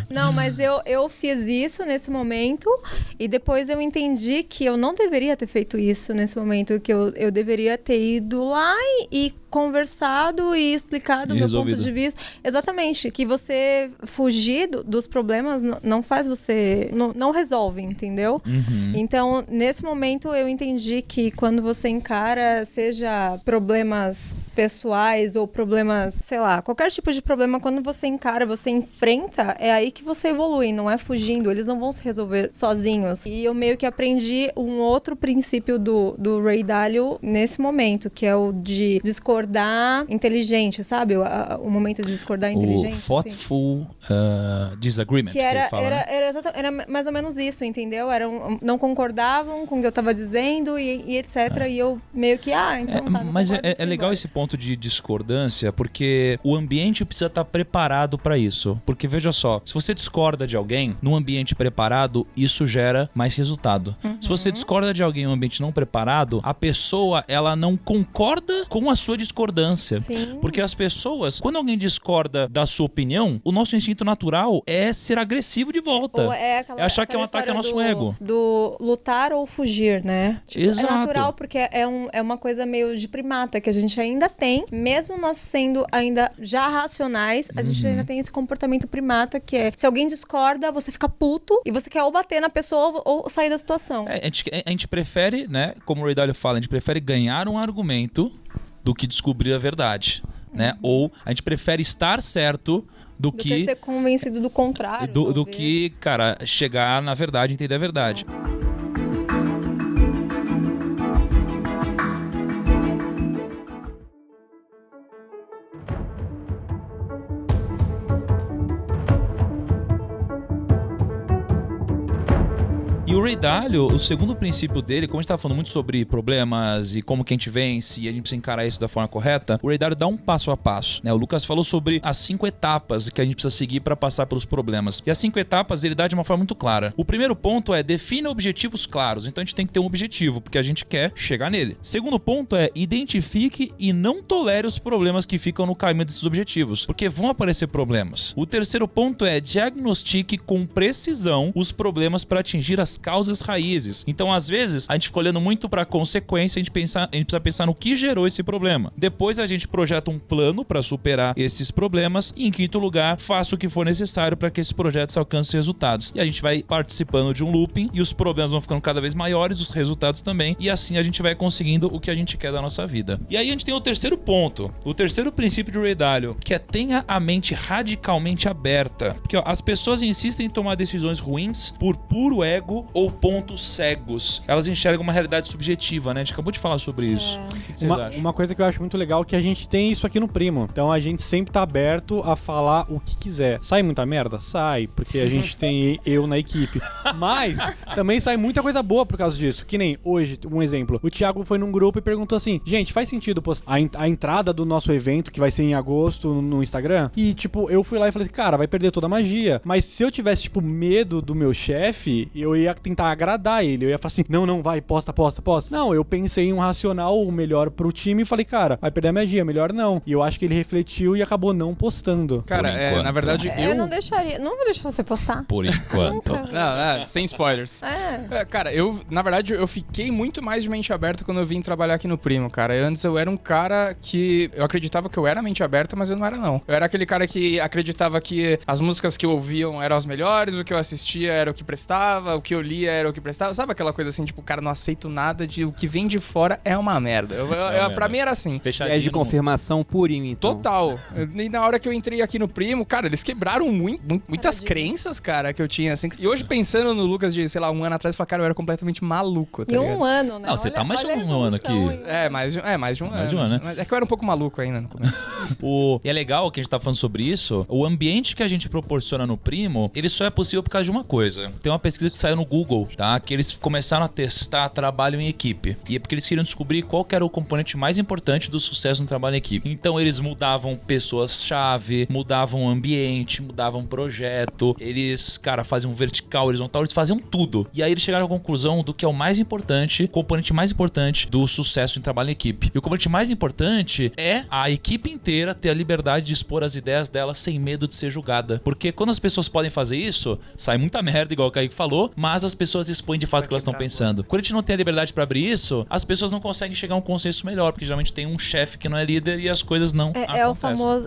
Não, mas eu fiz isso nesse momento e depois eu entendi que eu não deveria ter feito isso nesse momento, que eu deveria ter ido lá e conversado e explicado o meu ponto de vista. Exatamente, que você fugir dos problemas não faz você... Não resolve, entendeu? Uhum. Então, nesse momento eu entendi que quando você encara, seja problemas pessoais ou problemas, sei lá, qualquer tipo de problema, quando você encara, você enfrenta, é aí que você evolui, não é fugindo. Eles não vão se resolver sozinhos. E eu meio que aprendi um outro princípio do Ray Dalio nesse momento, que é o de discordar inteligente, sabe? O momento de discordar inteligente. O thoughtful disagreement. Que era mais ou menos isso, entendeu? Não concordavam com o que eu tava dizendo e etc. E eu meio que, então tá. Mas é legal esse ponto de discordância, porque o ambiente precisa estar preparado para isso. isso? Porque veja só, se você discorda de alguém num ambiente preparado, isso gera mais resultado. Se você discorda de alguém em um ambiente não preparado, a pessoa, ela não concorda com a sua discordância. Sim. Porque as pessoas, quando alguém discorda da sua opinião, o nosso instinto natural é ser agressivo de volta. Ou é aquela, É achar que é um aquela ataque ao nosso história ego. do lutar ou fugir, né? Tipo, Exato. É natural porque é uma coisa meio de primata que a gente ainda tem, mesmo nós sendo ainda já racionais, a gente ainda tem esse comportamento primata que é, se alguém discorda, você fica puto e você quer ou bater na pessoa ou sair da situação. A gente prefere, né, como o Ray Dalio fala, a gente prefere ganhar um argumento do que descobrir a verdade, né? Ou a gente prefere estar certo do Do que ser convencido do contrário. do talvez. que, cara, chegar na verdade, entender a verdade. E o Ray Dalio, o segundo princípio dele, como a gente tava falando muito sobre problemas e como que a gente vence e a gente precisa encarar isso da forma correta, o Ray Dalio dá um passo a passo, né? O Lucas falou sobre as 5 etapas que a gente precisa seguir para passar pelos problemas. E as 5 etapas ele dá de uma forma muito clara. O primeiro ponto é defina objetivos claros. Então a gente tem que ter um objetivo, porque a gente quer chegar nele. Segundo ponto é identifique e não tolere os problemas que ficam no caminho desses objetivos, porque vão aparecer problemas. O terceiro ponto é diagnostique com precisão os problemas para atingir as causas raízes. Então, às vezes, a gente fica olhando muito para a consequência, a gente precisa pensar no que gerou esse problema. Depois, a gente projeta um plano para superar esses problemas e, em quinto lugar, faça o que for necessário para que esses projetos alcancem resultados. E a gente vai participando de um looping e os problemas vão ficando cada vez maiores, os resultados também, e assim a gente vai conseguindo o que a gente quer da nossa vida. E aí a gente tem o terceiro ponto, o terceiro princípio de Ray Dalio, que é tenha a mente radicalmente aberta. Porque ó, as pessoas insistem em tomar decisões ruins por puro ego ou pontos cegos. Elas enxergam uma realidade subjetiva, né? A gente acabou de falar sobre isso. O que vocês acham? Uma coisa que eu acho muito legal é que a gente tem isso aqui no Primo. Então a gente sempre tá aberto a falar o que quiser. Sai muita merda? Sai, porque a gente tem eu na equipe. Mas também sai muita coisa boa por causa disso. Que nem hoje, um exemplo. O Thiago foi num grupo e perguntou assim: gente, faz sentido postar a entrada do nosso evento, que vai ser em agosto, no Instagram? E tipo, eu fui lá e falei, cara, vai perder toda a magia. Mas se eu tivesse, tipo, medo do meu chefe, eu ia tentar agradar ele. Eu ia falar assim, não, vai, posta. Não, eu pensei em um racional melhor pro time e falei, cara, vai perder a magia, melhor não. E eu acho que ele refletiu e acabou não postando. Cara, na verdade, Eu não vou deixar você postar. Por enquanto. Nunca. sem spoilers. Cara, na verdade, eu fiquei muito mais de mente aberta quando eu vim trabalhar aqui no Primo, cara. Antes eu era um cara que eu acreditava que eu era mente aberta, mas eu não era, não. Eu era aquele cara que acreditava que as músicas que eu ouviam eram as melhores, o que eu assistia era o que prestava, o que eu lia era o que prestava. Sabe aquela coisa assim, tipo, cara, não aceito nada de o que vem de fora é uma merda. Pra mim era assim. Fechadinho. É de confirmação purinho, então. Total. E na hora que eu entrei aqui no Primo, cara, eles quebraram muitas crenças, cara, que eu tinha, assim. E hoje, pensando no Lucas de, sei lá, um ano atrás, eu falei, cara, eu era completamente maluco, tá E ligado? um ano, né? Não, você tá mais de um ano aqui. Mais de um Mais de um ano. ano, né? Mas é que eu era um pouco maluco ainda no começo. E é legal que a gente tá falando sobre isso. O ambiente que a gente proporciona no Primo, ele só é possível por causa de uma coisa. Tem uma pesquisa que saiu no Google, tá? Que eles começaram a testar trabalho em equipe. E é porque eles queriam descobrir qual que era o componente mais importante do sucesso no trabalho em equipe. Então eles mudavam pessoas-chave, mudavam o ambiente, mudavam o projeto. Eles, cara, faziam vertical, horizontal, eles faziam tudo. E aí eles chegaram à conclusão do que é o mais importante, o componente mais importante do sucesso em trabalho em equipe. E o componente mais importante é a equipe inteira ter a liberdade de expor as ideias dela sem medo de ser julgada. Porque quando as pessoas podem fazer isso, sai muita merda, igual o Kaique falou, mas as pessoas expõem de fato o que elas estão pensando. Quando a gente não tem a liberdade pra abrir isso, as pessoas não conseguem chegar a um consenso melhor, porque geralmente tem um chefe que não é líder e as coisas não acontecem.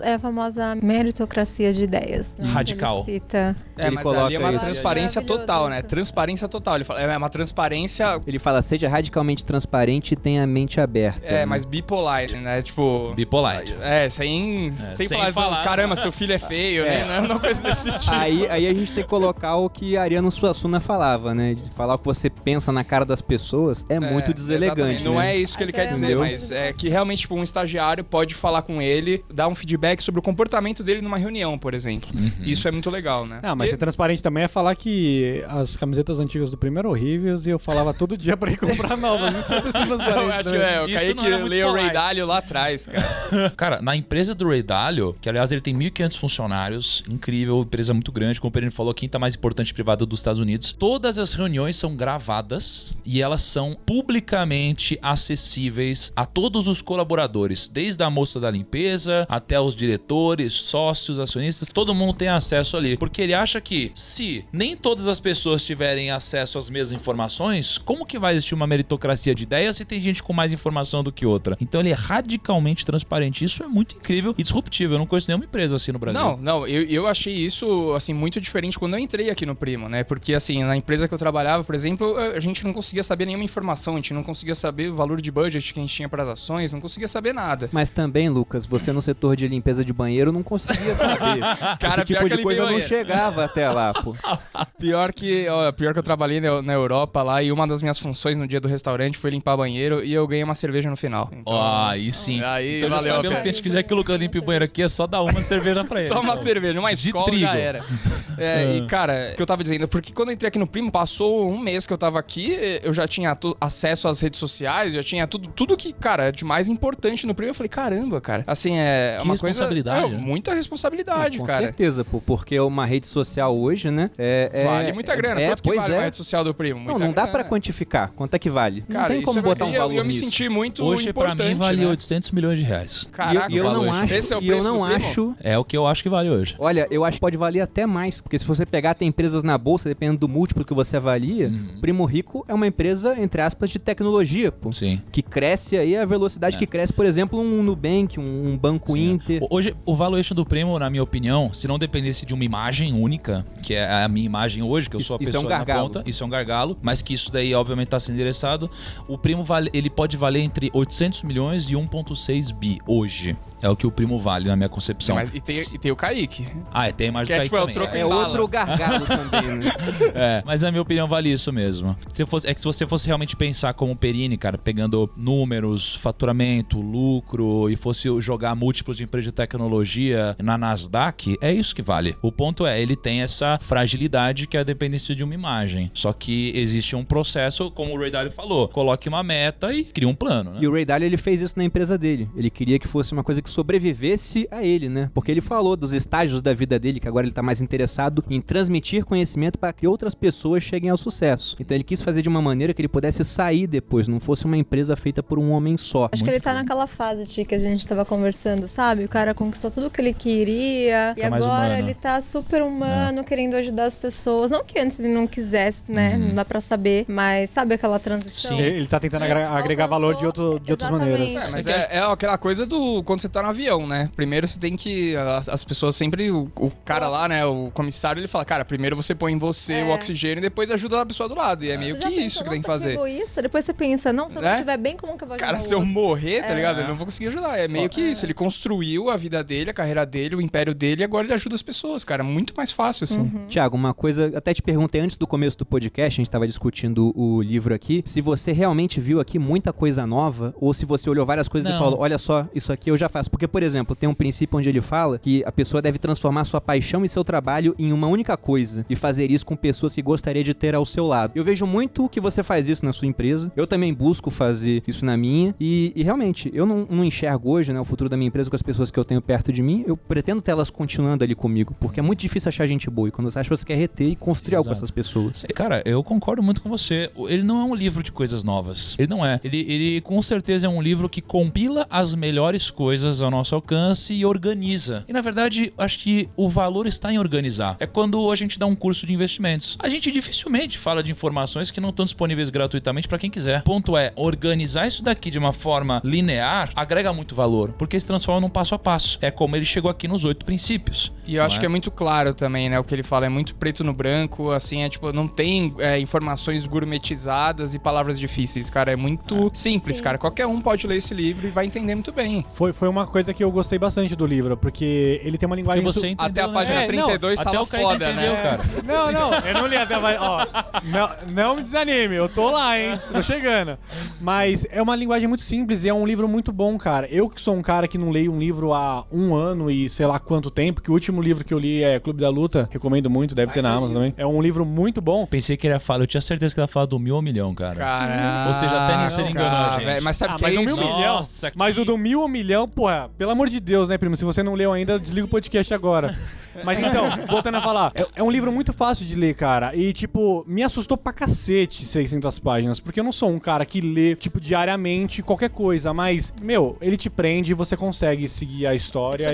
É a famosa meritocracia de ideias. Né? Radical. Ele cita. Ele Mas coloca ali é uma isso. transparência Maravilhoso total, né? isso. Transparência total. Ele fala, é uma transparência... Ele fala, seja radicalmente transparente e tenha a mente aberta. É, mas bipolar, né? Tipo... Bipolar. Sem sem falar, caramba, seu filho é feio, né? Não é uma coisa desse tipo. Aí a gente tem que colocar o que Ariano Suassuna falava, né? né? De falar o que você pensa na cara das pessoas é muito deselegante, exatamente. Não né? é isso que ele Acho quer que é dizer, uma mas é que realmente tipo, um estagiário pode falar com ele, dar um feedback sobre o comportamento dele numa reunião, por exemplo. Isso é muito legal, né? Mas ser transparente também é falar que as camisetas antigas do Primo eram horríveis e eu falava todo dia pra ir comprar novas. Isso é ter sido transparente. Eu acho né? o Isso Kaique não era muito leu o Ray polite. Dalio lá atrás, cara. Cara, na empresa do Ray Dalio, que aliás ele tem 1.500 funcionários, incrível, empresa muito grande, como o Pereira falou, a quinta mais importante privada dos Estados Unidos. Todas as reuniões são gravadas e elas são publicamente acessíveis a todos os colaboradores, desde a moça da limpeza até os diretores, sócios, acionistas, todo mundo tem acesso ali, porque ele acha que se nem todas as pessoas tiverem acesso às mesmas informações, como que vai existir uma meritocracia de ideias se tem gente com mais informação do que outra? Então ele é radicalmente transparente. Isso é muito incrível e disruptivo. Eu não conheço nenhuma empresa assim no Brasil. Não, eu achei isso, assim, muito diferente quando eu entrei aqui no Primo, né? Porque, assim, na empresa que eu trabalhava, por exemplo, a gente não conseguia saber nenhuma informação, a gente não conseguia saber o valor de budget que a gente tinha para as ações, não conseguia saber nada. Mas também, Lucas, você no setor de limpeza de banheiro não conseguia saber. Cara, Esse tipo pior que de eu coisa limpei não banheiro. chegava até lá, pô. Pior que eu trabalhei na Europa lá e uma das minhas funções no dia do restaurante foi limpar banheiro e eu ganhei uma cerveja no final. Então, Aí sim. Aí, então já valeu a sabemos pena. que a gente quiser que o Lucas limpe o banheiro aqui, é só dar uma cerveja pra ele. Só uma cerveja, uma De escola trigo. já era. E, cara, o que eu tava dizendo, porque quando eu entrei aqui no Primo, passou um mês que eu tava aqui, eu já tinha acesso às redes sociais, já tinha tudo que, cara, é de mais importante no Primo. Eu falei, caramba, cara, assim, é Que uma responsabilidade, coisa... né? Muita responsabilidade, Com cara. certeza, pô, porque uma rede social hoje, né? Vale muita grana. Quanto que pois vale uma rede social do Primo? Não, Muita não dá grana. pra quantificar. Quanto é que vale? Cara, não tem isso como é botar um verdade. valor Eu me nisso. senti muito Hoje, pra importante, mim, vale né? 800 milhões de reais. Caraca, E eu não valuation. acho, Esse é o e eu preço não do Primo? acho. É o que eu acho que vale hoje. Olha, eu acho que pode valer até mais, porque se você pegar, tem empresas na bolsa, dependendo do múltiplo que você avalia, Primo Rico é uma empresa, entre aspas, de tecnologia, pô. Sim. Que cresce aí a velocidade que cresce, por exemplo, um Nubank, um Banco Inter. Hoje, o valuation do Primo, na minha opinião, se não dependesse de uma imagem única, que é a minha imagem hoje, que eu sou a Isso é pessoa um na gargalo. ponta, isso é um gargalo, mas que isso daí, obviamente, está sendo endereçado, o Primo ele pode valer entre 800 milhões e 1,6 bi hoje. É o que o Primo vale, na minha concepção. Mas, e tem o Kaique. Tem a imagem Que é do tipo, Kaique é o também. troco É em bala. outro gargalo também, né? Mas na minha opinião vale isso mesmo. Se você fosse realmente pensar como Perini, cara, pegando números, faturamento, lucro e fosse jogar múltiplos de empresas de tecnologia na Nasdaq, é isso que vale. O ponto é, ele tem essa fragilidade que é a dependência de uma imagem. Só que existe um processo, como o Ray Dalio falou, coloque uma meta e crie um plano, né? E o Ray Dalio, ele fez isso na empresa dele. Ele queria que fosse uma coisa que sobrevivesse a ele, né? Porque ele falou dos estágios da vida dele, que agora ele tá mais interessado em transmitir conhecimento para que outras pessoas cheguem ao sucesso. Então ele quis fazer de uma maneira que ele pudesse sair depois, não fosse uma empresa feita por um homem só. Acho que ele tá naquela fase, Ti, que a gente tava conversando, sabe? O cara conquistou tudo que ele queria. Fica E mais agora humano. ele tá super humano, querendo ajudar as pessoas. Não que antes ele não quisesse, né? Não dá pra saber. Mas sabe aquela transição? Sim. Ele tá tentando agregar valor de outras Exatamente. maneiras. Mas é aquela coisa do quando você tá no avião, né? Primeiro você tem que... As pessoas sempre... O cara lá, né? O comissário, ele fala, cara, primeiro você põe em você o oxigênio e depois ajuda a pessoa do lado. E é meio Você já que pensou, isso que tem que "Nossa, fazer. egoísta?" Depois você pensa, não, se eu não Né? estiver bem, como que eu vou ajudar Cara, o se eu outro? morrer, tá ligado? Eu não vou conseguir ajudar. É meio que isso. Ele construiu a vida dele, a carreira dele, o império dele e agora ele ajuda as pessoas, cara. Muito mais fácil, assim. Tiago, uma coisa, até te perguntei antes do começo do podcast, a gente tava discutindo o livro aqui, se você realmente viu aqui muita coisa nova, ou se você olhou várias coisas Não. e falou, olha só, isso aqui eu já faço. Porque, por exemplo, tem um princípio onde ele fala que a pessoa deve transformar sua paixão e seu trabalho em uma única coisa, e fazer isso com pessoas que gostaria de ter ao seu lado. Eu vejo muito que você faz isso na sua empresa, eu também busco fazer isso na minha, e realmente, eu não enxergo hoje, né, o futuro da minha empresa com as pessoas que eu tenho perto de mim, eu pretendo ter elas continuando ali comigo, porque é muito difícil achar gente boa, e quando você acha, você quer reter e construir algo com Exato. essas pessoas. Cara, eu concordo muito com você. Ele não é um livro de coisas novas. Ele não é. Ele com certeza é um livro que compila as melhores coisas ao nosso alcance e organiza. E na verdade, acho que o valor está em organizar. É quando a gente dá um curso de investimentos. A gente dificilmente fala de informações que não estão disponíveis gratuitamente para quem quiser. O ponto é, organizar isso daqui de uma forma linear agrega muito valor, porque se transforma num passo a passo. É como ele chegou aqui nos 8 princípios. E eu acho que é muito claro também, né? O que ele fala é muito preto no branco, assim, é tipo, não tem informações gourmetizadas e palavras difíceis, cara. É muito simples, Sim. cara. Qualquer um pode ler esse livro e vai entender muito bem. Foi uma uma coisa que eu gostei bastante do livro, porque ele tem uma E linguagem... você entendeu, Até a página né? 32 Até tava o Kaique foda, entendeu, né? cara. Não, eu não li até mais. Ó, não me desanime, eu tô lá, hein? Tô chegando. Mas é uma linguagem muito simples e é um livro muito bom, cara. Eu que sou um cara que não leio um livro há 1 ano e sei lá quanto tempo, que o último livro que eu li é Clube da Luta, recomendo muito, deve ter na Amazon também. É um livro muito bom. Pensei que ele ia falar, eu tinha certeza que ele ia falar do 1.000 ao milhão, cara. Cara, Ou seja, até nisso ele enganou a gente. Mas sabe o que mas é o isso? 1.000 milhão, Nossa, que- mas o do 1.000 ao milhão, porra, pelo amor de Deus, né, primo? Se você não leu ainda, desliga o podcast agora. Mas então, voltando a falar, é um livro muito fácil de ler, cara. E, tipo, me assustou pra cacete 600 páginas. Porque eu não sou um cara que lê, tipo, diariamente qualquer coisa. Mas, meu, ele te prende e você consegue seguir a história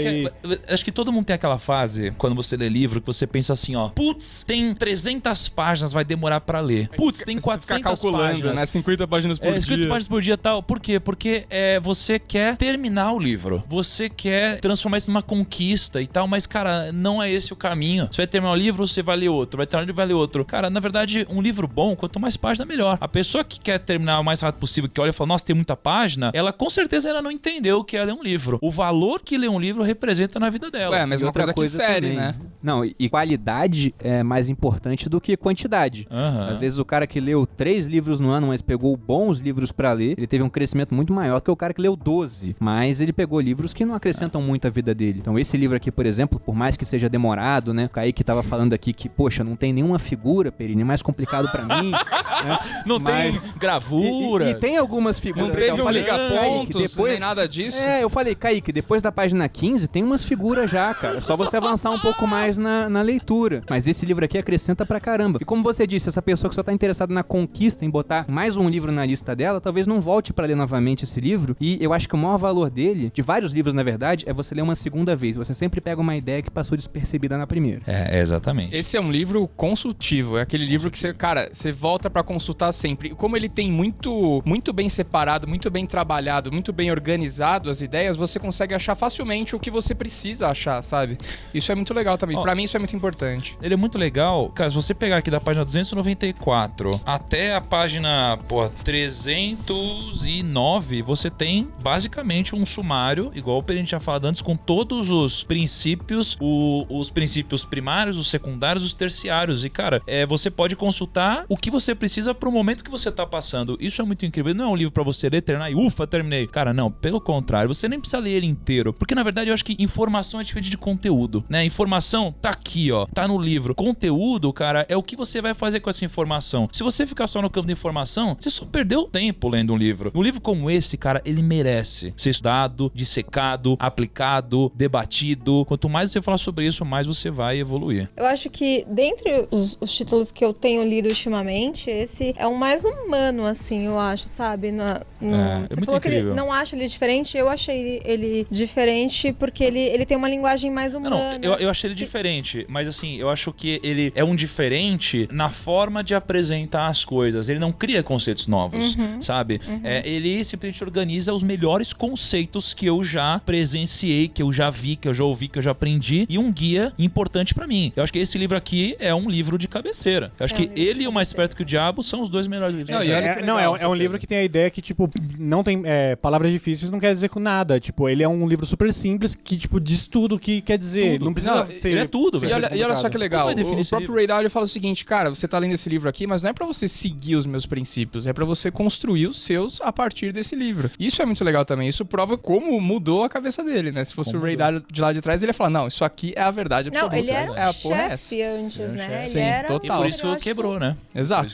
Acho que todo mundo tem aquela fase, quando você lê livro, que você pensa assim, ó, putz, tem 300 páginas, vai demorar pra ler. Putz, tem 400 calculando, páginas. né? 50 páginas por 50 dia. páginas por dia e tal. Por quê? Porque você quer terminar o livro. Você quer transformar isso numa conquista e tal, mas, cara, não é esse o caminho. Você vai terminar o livro, você vai ler outro. Vai terminar o livro, vai ler outro. Cara, na verdade, um livro bom, quanto mais página, melhor. A pessoa que quer terminar o mais rápido possível, que olha e fala, nossa, tem muita página, ela com certeza ela não entendeu o que é ler um livro. O valor que ler um livro representa na vida dela. Ué, a mesma coisa que série, também. né? Não, e qualidade é mais importante do que quantidade. Aham. Às vezes o cara que leu 3 livros no ano, mas pegou bons livros pra ler, ele teve um crescimento muito maior do que o cara que leu 12. Mas ele pegou livros que não acrescentam muito a vida dele. Então esse livro aqui, por exemplo, por mais que seja demorado, né? O Kaique tava falando aqui que, poxa, não tem nenhuma figura, Perini, é mais complicado pra mim. Né? Não Mas- tem gravura. E tem algumas figuras. Não teve eu um falei, liga-pontos, Kaique, depois... nem nada disso. Eu falei, Kaique, depois da página 15 tem umas figuras já, cara. É só você avançar um pouco mais na leitura. Mas esse livro aqui acrescenta pra caramba. E como você disse, essa pessoa que só tá interessada na conquista, em botar mais um livro na lista dela, talvez não volte pra ler novamente esse livro. E eu acho que o maior valor dele, de vários livros na verdade, é você ler uma segunda vez. Você sempre pega uma ideia que passou despercebida na primeira. Exatamente. Esse é um livro consultivo, é aquele livro que você, cara, você volta pra consultar sempre. E como ele tem muito bem separado, muito bem trabalhado, muito bem organizado as ideias, você consegue achar facilmente o que você precisa achar, sabe? Isso é muito legal também. Pra mim isso é muito importante. Ele é muito legal. Cara, se você pegar aqui da página 294 até a página 309, você tem basicamente um sumário, igual o Perini tinha falado antes, com todos os princípios, os princípios primários, os secundários, os terciários. E, cara, você pode consultar o que você precisa pro momento que você tá passando. Isso é muito incrível. Não é um livro pra você ler, terminar e ufa, terminei. Cara, não. Pelo contrário, você nem precisa ler ele inteiro. Porque, na verdade, eu acho que informação é diferente de conteúdo, né? Informação tá aqui, ó. Tá no livro. Conteúdo, cara, é o que você vai fazer com essa informação. Se você ficar só no campo da informação, você só perdeu tempo lendo um livro. Um livro como esse, cara, ele merece ser estudado, dissecado, aplicado, debatido. Quanto mais você falar sobre isso, mais você vai evoluir. Eu acho que, dentre os títulos que eu tenho lido ultimamente, esse é o mais humano, assim, eu acho, sabe? É Você muito falou que incrível. ele não acha ele diferente, eu achei ele diferente porque ele tem uma linguagem mais humana. Eu achei ele diferente, mas assim, eu acho que ele é um diferente na forma de apresentar as coisas. Ele não cria conceitos novos, sabe? Ele simplesmente organiza os melhores conceitos que eu já presenciei, que eu já vi, que eu já ouvi, que eu já aprendi, e um guia importante pra mim. Eu acho que esse livro aqui é um livro de cabeceira. Eu acho que ele e O Mais Perto que o Diabo são os dois melhores livros. Não, e olha que legal, é um certeza. livro que tem a ideia que, tipo, não tem palavras difíceis, não quer dizer com nada. Tipo, ele é um livro super simples que, tipo, diz tudo o que quer dizer. Tudo. Não precisa Não, ser... ele é tudo, E velho. olha só que legal, Como vai definir o esse próprio livro? Ray Dalio fala o seguinte, cara, você tá lendo esse livro aqui, mas não é pra você seguir os meus princípios, é pra você construir os seus a partir desse livro. Isso é muito legal também, isso prova como mudou a cabeça dele, né? Se fosse o Ray Dalio de lá de trás, ele ia falar, não, isso aqui é a verdade Não, absoluta. ele era um a porra é essa. chefe antes, né? Sim, Ele era total. E por isso eu acho quebrou, né? Exato.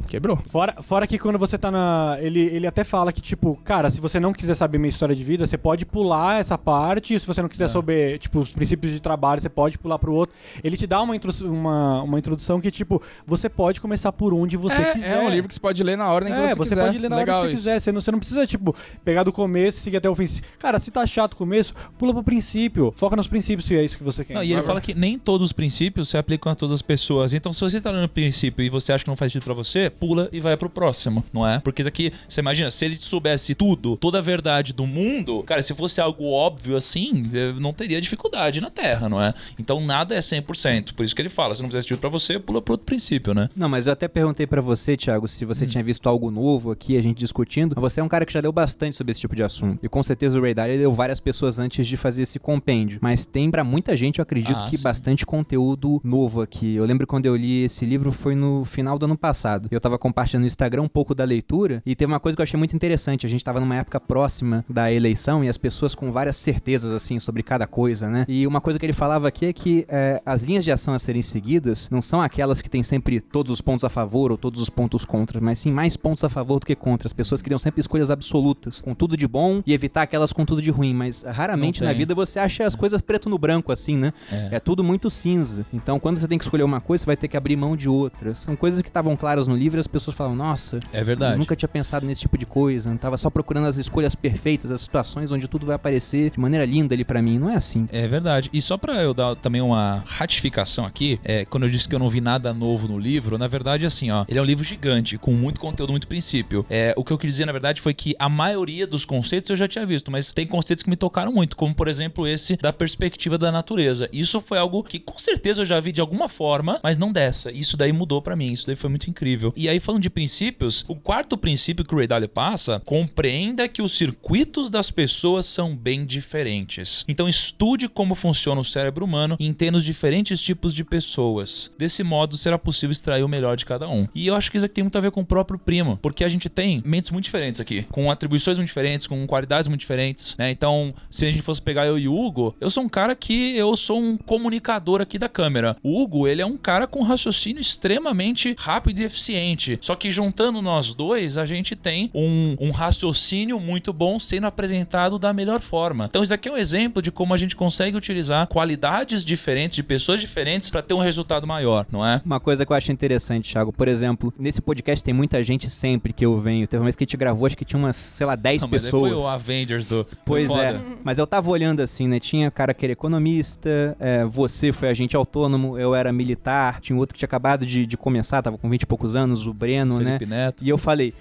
Quebrou. Fora que quando você tá na... Ele até fala que, tipo, cara, se você não quiser saber minha história de vida, você pode pular essa parte. Se você não quiser saber, tipo, os princípios de trabalho, você pode pular pro outro. Ele te dá uma introdução que, tipo, você pode começar por onde você quiser. É um livro que você pode ler na ordem que você você quiser. pode ler na Legal hora que você isso. quiser. Você não precisa, tipo, pegar do começo e seguir até o fim. Cara, se tá chato o começo, pula pro princípio. Foca nos princípios se é isso que você quer. Não, e ele fala que nem todos os princípios se aplicam a todas as pessoas. Então, se você tá lendo o princípio e você acha que não faz sentido pra você, pula e vai pro próximo, não é? Porque isso aqui, você imagina, se ele soubesse tudo, toda a verdade do mundo, cara, se fosse algo óbvio assim, não teria dificuldade na Terra, não é? Então, nada é 100%. Por isso que ele fala, se não fizer sentido pra você, pula pro outro princípio, né? Não, mas eu até perguntei pra você, Thiago, se você tinha visto algo novo aqui, a gente discutindo. Você é um cara que já leu bastante sobre esse tipo de assunto. E com certeza o Ray Dalio leu várias pessoas antes de fazer esse compêndio. Mas tem pra muita gente, eu acredito que sim. bastante conteúdo novo aqui. Eu lembro quando eu li esse livro foi no final do ano passado. Eu tava compartilhando no Instagram um pouco da leitura e teve uma coisa que eu achei muito interessante. A gente tava numa época próxima da eleição e as pessoas com várias certezas, assim, sobre cada coisa, né? E uma coisa que ele falava aqui é que as linhas de ação a serem seguidas não são aquelas que tem sempre todos os pontos a favor ou todos os pontos contra, mas sim mais pontos a favor do que contra. As pessoas queriam sempre escolhas absolutas, com tudo de bom e evitar aquelas com tudo de ruim, mas raramente na vida você acha as coisas preto no branco, assim, né? É tudo muito cinza. Então, quando você tem que escolher uma coisa, você vai ter que abrir mão de outras. São coisas que estavam claras no livro e as pessoas falam, nossa, É verdade. eu nunca tinha pensado nesse tipo de coisa, não tava só procurando as escolhas perfeitas, as situações onde tudo vai aparecer de maneira linda ali pra mim. Não é assim. É verdade. E só pra eu dar também uma ratificação aqui, quando eu disse que eu não vi nada novo no livro, na verdade, assim, ó, ele é um livro gigante, com muito conteúdo, muito princípio. O que eu quis dizer, na verdade, foi que a maioria dos conceitos eu já tinha visto, mas tem conceitos que me tocaram muito, como, por exemplo, esse da perspectiva da natureza. Isso foi algo que, com certeza, eu já vi de alguma forma, mas não dessa. Isso daí mudou pra mim, isso daí foi muito incrível. E aí, falando de princípios, o quarto princípio que o Ray Dalio passa, compreenda que os circuitos das pessoas são bem diferentes. Então, estude como funciona o cérebro humano e entenda os diferentes tipos de pessoas. Desse modo, será possível extrair o melhor de cada um. E eu acho que isso aqui tem muito a ver com o próprio Primo, porque a gente tem mentes muito diferentes aqui, com atribuições muito diferentes, com qualidades muito diferentes, né? Então, se a gente fosse pegar eu e o Hugo, eu sou um cara que eu sou um comunicador aqui da câmera. O Hugo, ele é um cara com raciocínio extremamente rápido e eficiente. Só que juntando nós dois, a gente tem um raciocínio muito bom sendo apresentado da melhor forma. Então, isso aqui é um exemplo de como a gente consegue utilizar qualidades diferentes de pessoas diferentes para ter um resultado maior, não é? Uma coisa que eu acho interessante, Thiago, por exemplo, nesse podcast tem muita gente sempre que eu venho. Teve uma vez que a gente gravou, acho que tinha umas, sei lá, 10 Não, mas pessoas. foi o Avengers do... Pois foda. é, mas eu tava olhando assim, né? Tinha cara que era economista, você foi agente autônomo, eu era militar, tinha outro que tinha acabado de começar, tava com 20 e poucos anos, o Breno, Felipe né? Neto. E eu falei,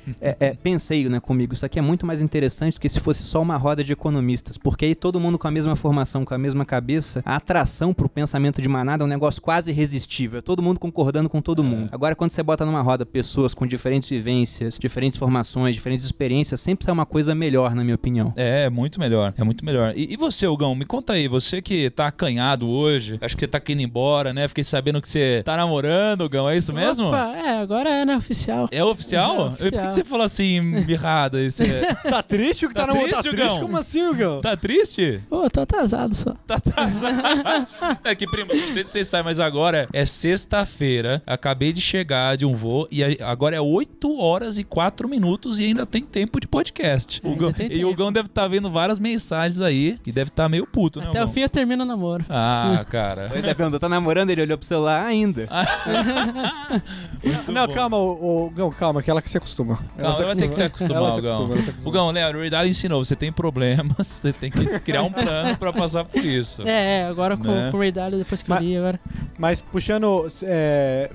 pensei, né, comigo, isso aqui é muito mais interessante do que se fosse só uma roda de economistas, porque aí todo mundo com a mesma formação, com a mesma cabeça, a atração pro pensamento de manada é um negócio quase irresistível, todo mundo concordando com todo mundo. Agora, quando você bota numa roda pessoas com diferentes vivências, diferentes formações, diferentes experiências, sempre sai uma coisa melhor, na minha opinião. É muito melhor, é muito melhor. E você, Hugão, me conta aí, você que tá acanhado hoje, acho que você tá querendo ir embora, né? Fiquei sabendo que você tá namorando, Hugão, é isso mesmo? Opa, agora é, né, oficial. É oficial? É oficial. Por que você falou assim, mirrado? Tá triste o que tá namorando? Tá triste, triste? Hugão? Como assim, Hugão? Tá triste? Pô, tô atrasado só. Tá atrasado. É que, primo, não sei se vocês sabem, mas agora é sexta-feira, acabei de chegar de um voo e agora é 8 horas e 4 minutos e ainda tem tempo de podcast. E o Hugão deve estar vendo várias mensagens aí e deve estar meio puto, né, Até Hugão? o fim eu termino o namoro. Ah, cara. Pois é, perguntou, tá namorando? Ele olhou pro celular ainda. Não, calma, Hugão, calma, que ela que se acostuma. Calma, ela vai ter que se acostumar, Ela se Hugão. acostuma, ela se acostuma. Hugão, né, o Ray Dalio ensinou, você tem problemas, você tem que criar um plano pra passar por isso. Agora Né? com o Ray Dalio, depois que eu li agora. Mas puxando,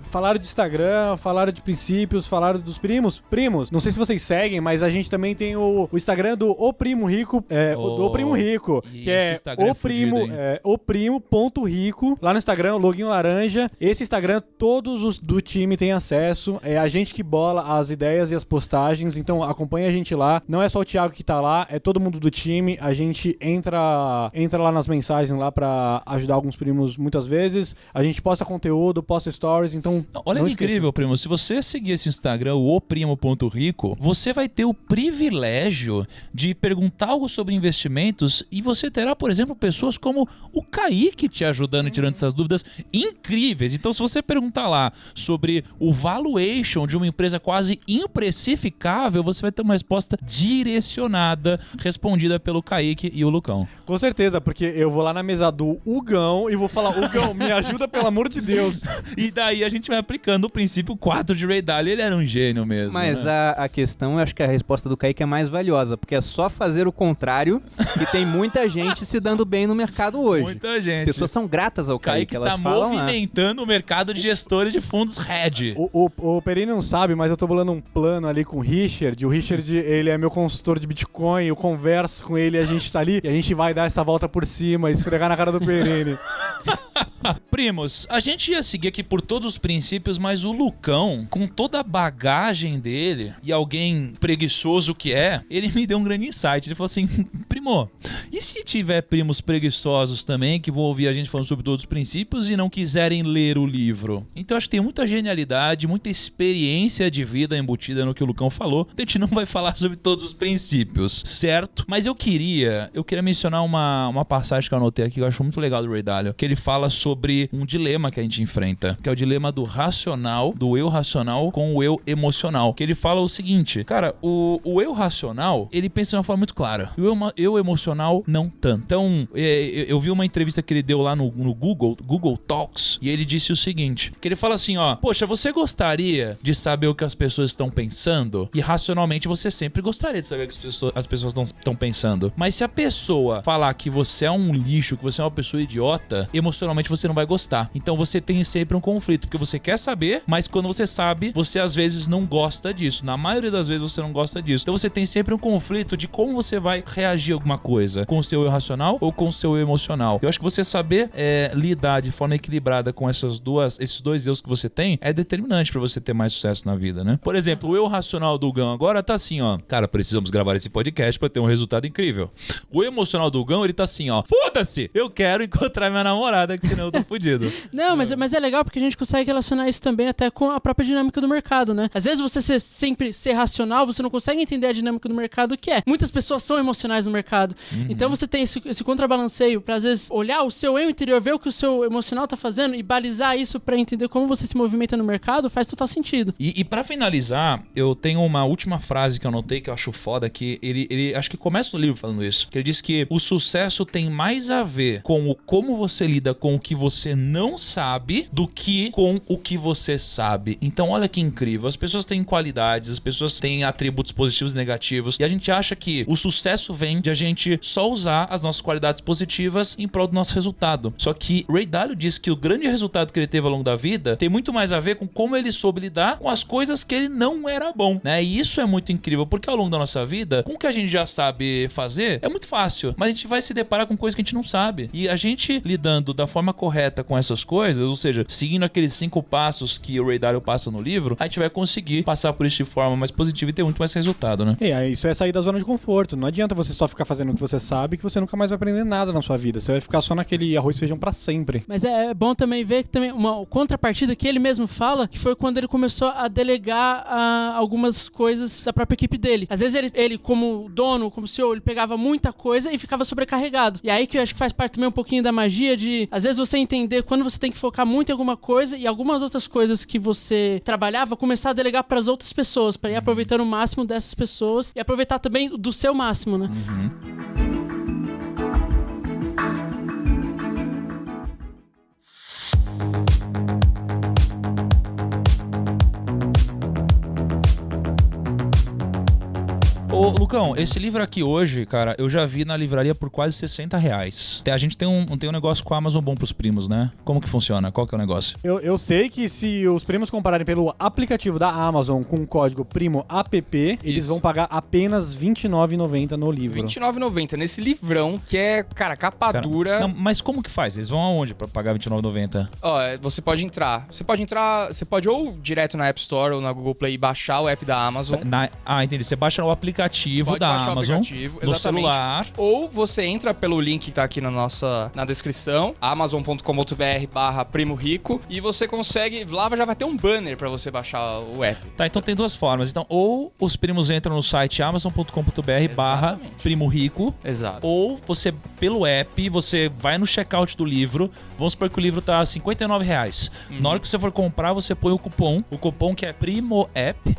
falaram de Instagram, falaram de princípios, falaram dos primos. Primos, não sei se vocês seguem, mas a gente também tem o Instagram do O Primo Rico, o do Primo Rico, que é Instagram o primo, oprimo.rico. Lá no Instagram, o login laranja. Esse Instagram, todos os do time têm acesso. É a gente que bola as ideias e as postagens, então acompanha a gente lá. Não é só o Thiago que tá lá, é todo mundo do time. A gente entra lá nas mensagens lá pra ajudar alguns primos muitas vezes. A gente posta conteúdo, posta stories, então... Olha não que incrível, esqueçam. primo. Se você seguir esse Instagram, o oprimo.rico, você vai ter o privilégio de perguntar algo sobre investimentos e você terá, por exemplo, pessoas como o Kaique te ajudando e tirando essas dúvidas incríveis. Então, se você perguntar lá sobre o valuation de uma empresa quase imprecificável, você vai ter uma resposta direcionada, respondida pelo Kaique e o Lucão. Com certeza, porque eu vou lá na mesa do Hugão e vou falar, Hugão, me ajuda pelo amor de Deus. E daí a gente vai aplicando o princípio 4 de Ray Dalio. Ele era um gênio mesmo. Mas né? a questão, eu acho que a resposta do Kaique é mais valiosa, porque é só fazer o contrário e tem muita gente se dando bem no mercado hoje. Muita gente. As pessoas são gratas ao Kaique, Kaique elas está falam movimentando o mercado de gestores de fundos hedge. O Perini não sabe, mas eu tô bolando um plano ali com o Richard. O Richard, ele é meu consultor de Bitcoin, eu converso com ele, a gente tá ali e a gente vai dar essa volta por cima, esfregar na cara do Perini. Primos, a gente ia seguir aqui por todos os princípios, mas o Lucão, com toda a bagagem dele e alguém preguiçoso que é, ele me deu um grande insight. Ele falou assim, primo, e se tiver primos preguiçosos também que vão ouvir a gente falando sobre todos os princípios e não quiserem ler o livro? Então acho que tem muita genialidade, muita experiência de vida embutida no que o Lucão falou. A gente não vai falar sobre todos os princípios, certo? Mas eu queria mencionar uma passagem que eu anotei aqui que eu acho muito legal do Ray Dalio, que ele fala sobre um dilema que a gente enfrenta, que é o dilema do racional, do eu racional com o eu emocional. Que ele fala o seguinte, cara, o eu racional, ele pensa de uma forma muito clara. O eu emocional, não tanto. Então, eu vi uma entrevista que ele deu lá no Google Talks, e ele disse o seguinte, que ele fala assim, ó, poxa, você gostaria de saber o que as pessoas estão pensando? E racionalmente você sempre gostaria de saber o que as pessoas estão pensando. Mas se a pessoa falar que você é um lixo, que você é uma pessoa idiota, emocionalmente você não vai gostar. Então você tem sempre um conflito, porque você quer saber, mas quando você sabe, você às vezes não gosta disso. Na maioria das vezes você não gosta disso. Então você tem sempre um conflito de como você vai reagir a alguma coisa, com o seu eu racional ou com o seu eu emocional. Eu acho que você saber lidar de forma equilibrada com esses dois eus que você tem é determinante pra você ter mais sucesso na vida, né? Por exemplo, o eu racional do Gão agora tá assim, ó, cara, precisamos gravar esse podcast pra ter um resultado incrível. O emocional do Gão, ele tá assim, ó, foda-se, eu quero encontrar minha namorada, que senão eu tô fudido. Não, mas é legal porque a gente consegue relacionar isso também até com a própria dinâmica do mercado, né? Às vezes você sempre ser racional, você não consegue entender a dinâmica do mercado, que é. Muitas pessoas são emocionais no mercado. Então você tem esse contrabalanceio pra, às vezes, olhar o seu eu interior, ver o que o seu emocional tá fazendo e balizar isso pra entender como você se movimenta no mercado, faz total sentido. E pra finalizar, eu tenho uma última frase que eu anotei que eu acho foda, que ele acho que começa no livro falando isso, que ele diz que o sucesso tem mais a ver com o como você lida com o que você não sabe do que com o que você sabe. Então olha que incrível, as pessoas têm qualidades, as pessoas têm atributos positivos e negativos, e a gente acha que o sucesso vem de a gente só usar as nossas qualidades positivas em prol do nosso resultado. Só que Ray Dalio diz que o grande resultado que ele teve ao longo da vida tem muito mais a ver com como ele soube lidar com as coisas que ele não era bom, né? E isso é muito incrível, porque ao longo da nossa vida, com o que a gente já sabe fazer, é muito fácil, mas a gente vai se deparar com coisas que a gente não sabe. E a gente lidando da forma correta com essas coisas, ou seja, seguindo aqueles 5 passos que o Ray Dalio passa no livro, a gente vai conseguir passar por isso de forma mais positiva e ter muito mais resultado, né? Isso é sair da zona de conforto. Não adianta você só ficar fazendo o que você sabe, que você nunca mais vai aprender nada na sua vida. Você vai ficar só naquele arroz e feijão pra sempre. Mas é bom também ver que também uma contrapartida que ele mesmo fala, que foi quando ele começou a delegar algumas coisas da própria equipe dele. Às vezes ele como dono, como CEO, ele pegava muita coisa e ficava sobrecarregado. E aí que eu acho que faz parte também um pouquinho da magia de, às vezes, você entender quando você tem que focar muito em alguma coisa e algumas outras coisas que você trabalhava, começar a delegar para as outras pessoas, para ir aproveitando o máximo dessas pessoas e aproveitar também do seu máximo, né? Ô, Lucão, esse livro aqui hoje, cara, eu já vi na livraria por quase R$60. A gente tem um negócio com a Amazon bom pros primos, né? Como que funciona? Qual que é o negócio? Eu sei que se os primos comprarem pelo aplicativo da Amazon com o código PRIMOAPP, eles vão pagar apenas R$29,90 no livro. R$29,90 nesse livrão, que é, cara, capa dura. Não, mas como que faz? Eles vão aonde pra pagar R$29,90? Ó, você pode ou direto na App Store ou na Google Play e baixar o app da Amazon. Entendi. Você baixa o aplicativo da Amazon no celular. Ou você entra pelo link que tá aqui na descrição, amazon.com.br/Primo Rico, e você consegue, lá já vai ter um banner pra você baixar o app. Tá, então tem duas formas. Então, ou os primos entram no site amazon.com.br/Primo Rico. Exato. Ou você, pelo app, você vai no checkout do livro. Vamos supor que o livro tá R$59. Na hora que você for comprar, você põe o cupom que é PRIMOAPP.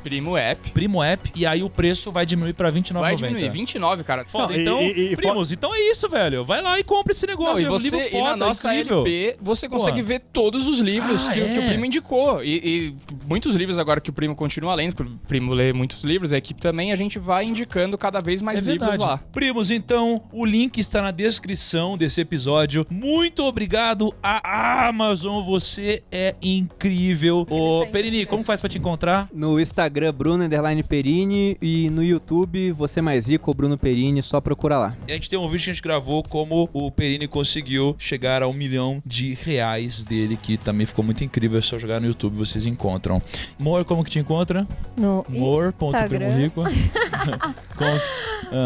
PRIMOAPP, e aí o preço vai diminuir pra R$29,90. Vai diminuir, 29, cara. Foda, então, primos, então é isso, velho. Vai lá e compra esse negócio. Não, e você, livro foda, e na nossa incrível. LP, você consegue ver todos os livros que o Primo indicou. E muitos livros agora que o Primo continua lendo, porque o Primo lê muitos livros, a equipe também, a gente vai indicando cada vez mais livros lá. Primos, então, o link está na descrição desse episódio. Muito obrigado à Amazon, você é incrível. Ô, Perini, como faz pra te encontrar? No Instagram, Bruno_Perini, e no YouTube, YouTube, Você Mais Rico, Bruno Perini, só procura lá. E a gente tem um vídeo que a gente gravou como o Perini conseguiu chegar a R$1 milhão dele, que também ficou muito incrível. É só jogar no YouTube, vocês encontram. Mor, como que te encontra? No Mor.Primo Rico.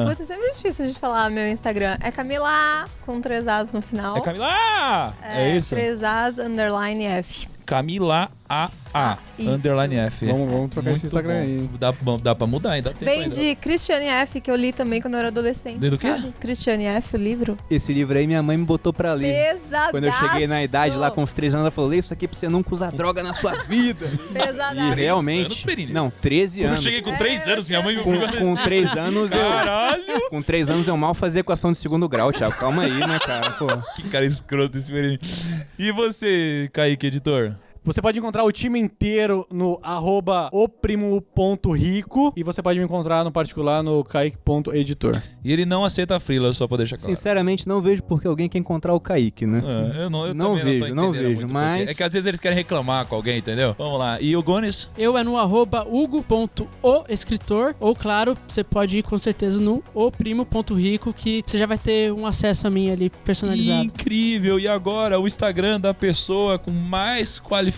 Putz, é sempre difícil de falar meu Instagram. É Camila, com 3 As no final. É Camila! É isso? 3 As, _ F. Camila AA, Isso. _F. Vamos trocar Muito esse Instagram bom. aí. Dá pra mudar, ainda tem. Vem de Christiane F, que eu li também quando eu era adolescente. Lê do quê? sabe? Christiane F, o livro. Esse livro aí minha mãe me botou pra ler. Pesadaço. Quando eu cheguei na idade lá com uns 3 anos, ela falou: lê isso aqui pra você nunca usar droga na sua vida. Pesadaço. E realmente. anos, Perini? Não, 13 Quando eu anos. cheguei com 3 anos, minha mãe me Com 3 anos eu. Caralho! Com 3 anos eu mal fazia equação de segundo grau, Thiago. Calma aí, né, cara? Pô. Que cara escroto esse Perini. E você, Kaique, editor? Você pode encontrar o time inteiro no @oprimo.rico e você pode me encontrar no particular no kaique.editor. E ele não aceita freela, só pra deixar claro. Sinceramente, não vejo porque alguém quer encontrar o Kaique, né? Eu Não também vejo, tô não entendendo vejo, muito mas- porquê. É que às vezes eles querem reclamar com alguém, entendeu? Vamos lá. E o Gones? Eu é no @hugo.oescritor, ou claro, você pode ir com certeza no oprimo.rico, que você já vai ter um acesso a mim ali personalizado. Incrível! E agora, o Instagram da pessoa com mais qualificações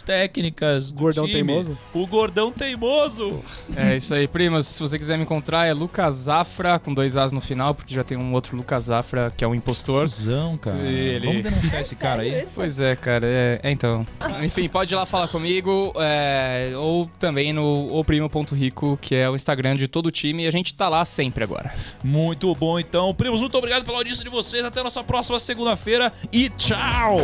técnicas do Gordão time. teimoso? O Gordão Teimoso! É isso aí, primos. Se você quiser me encontrar, é Lucas Zafra, com 2 As no final, porque já tem um outro Lucas Zafra que é um impostor. Cusão, cara. Ele- Vamos denunciar esse cara aí? Sério isso? Pois é, cara. Então. Enfim, pode ir lá falar comigo. Ou também no oprimo.rico, que é o Instagram de todo o time. E a gente tá lá sempre agora. Muito bom, então. Primos, muito obrigado pela audiência de vocês. Até a nossa próxima segunda-feira e tchau!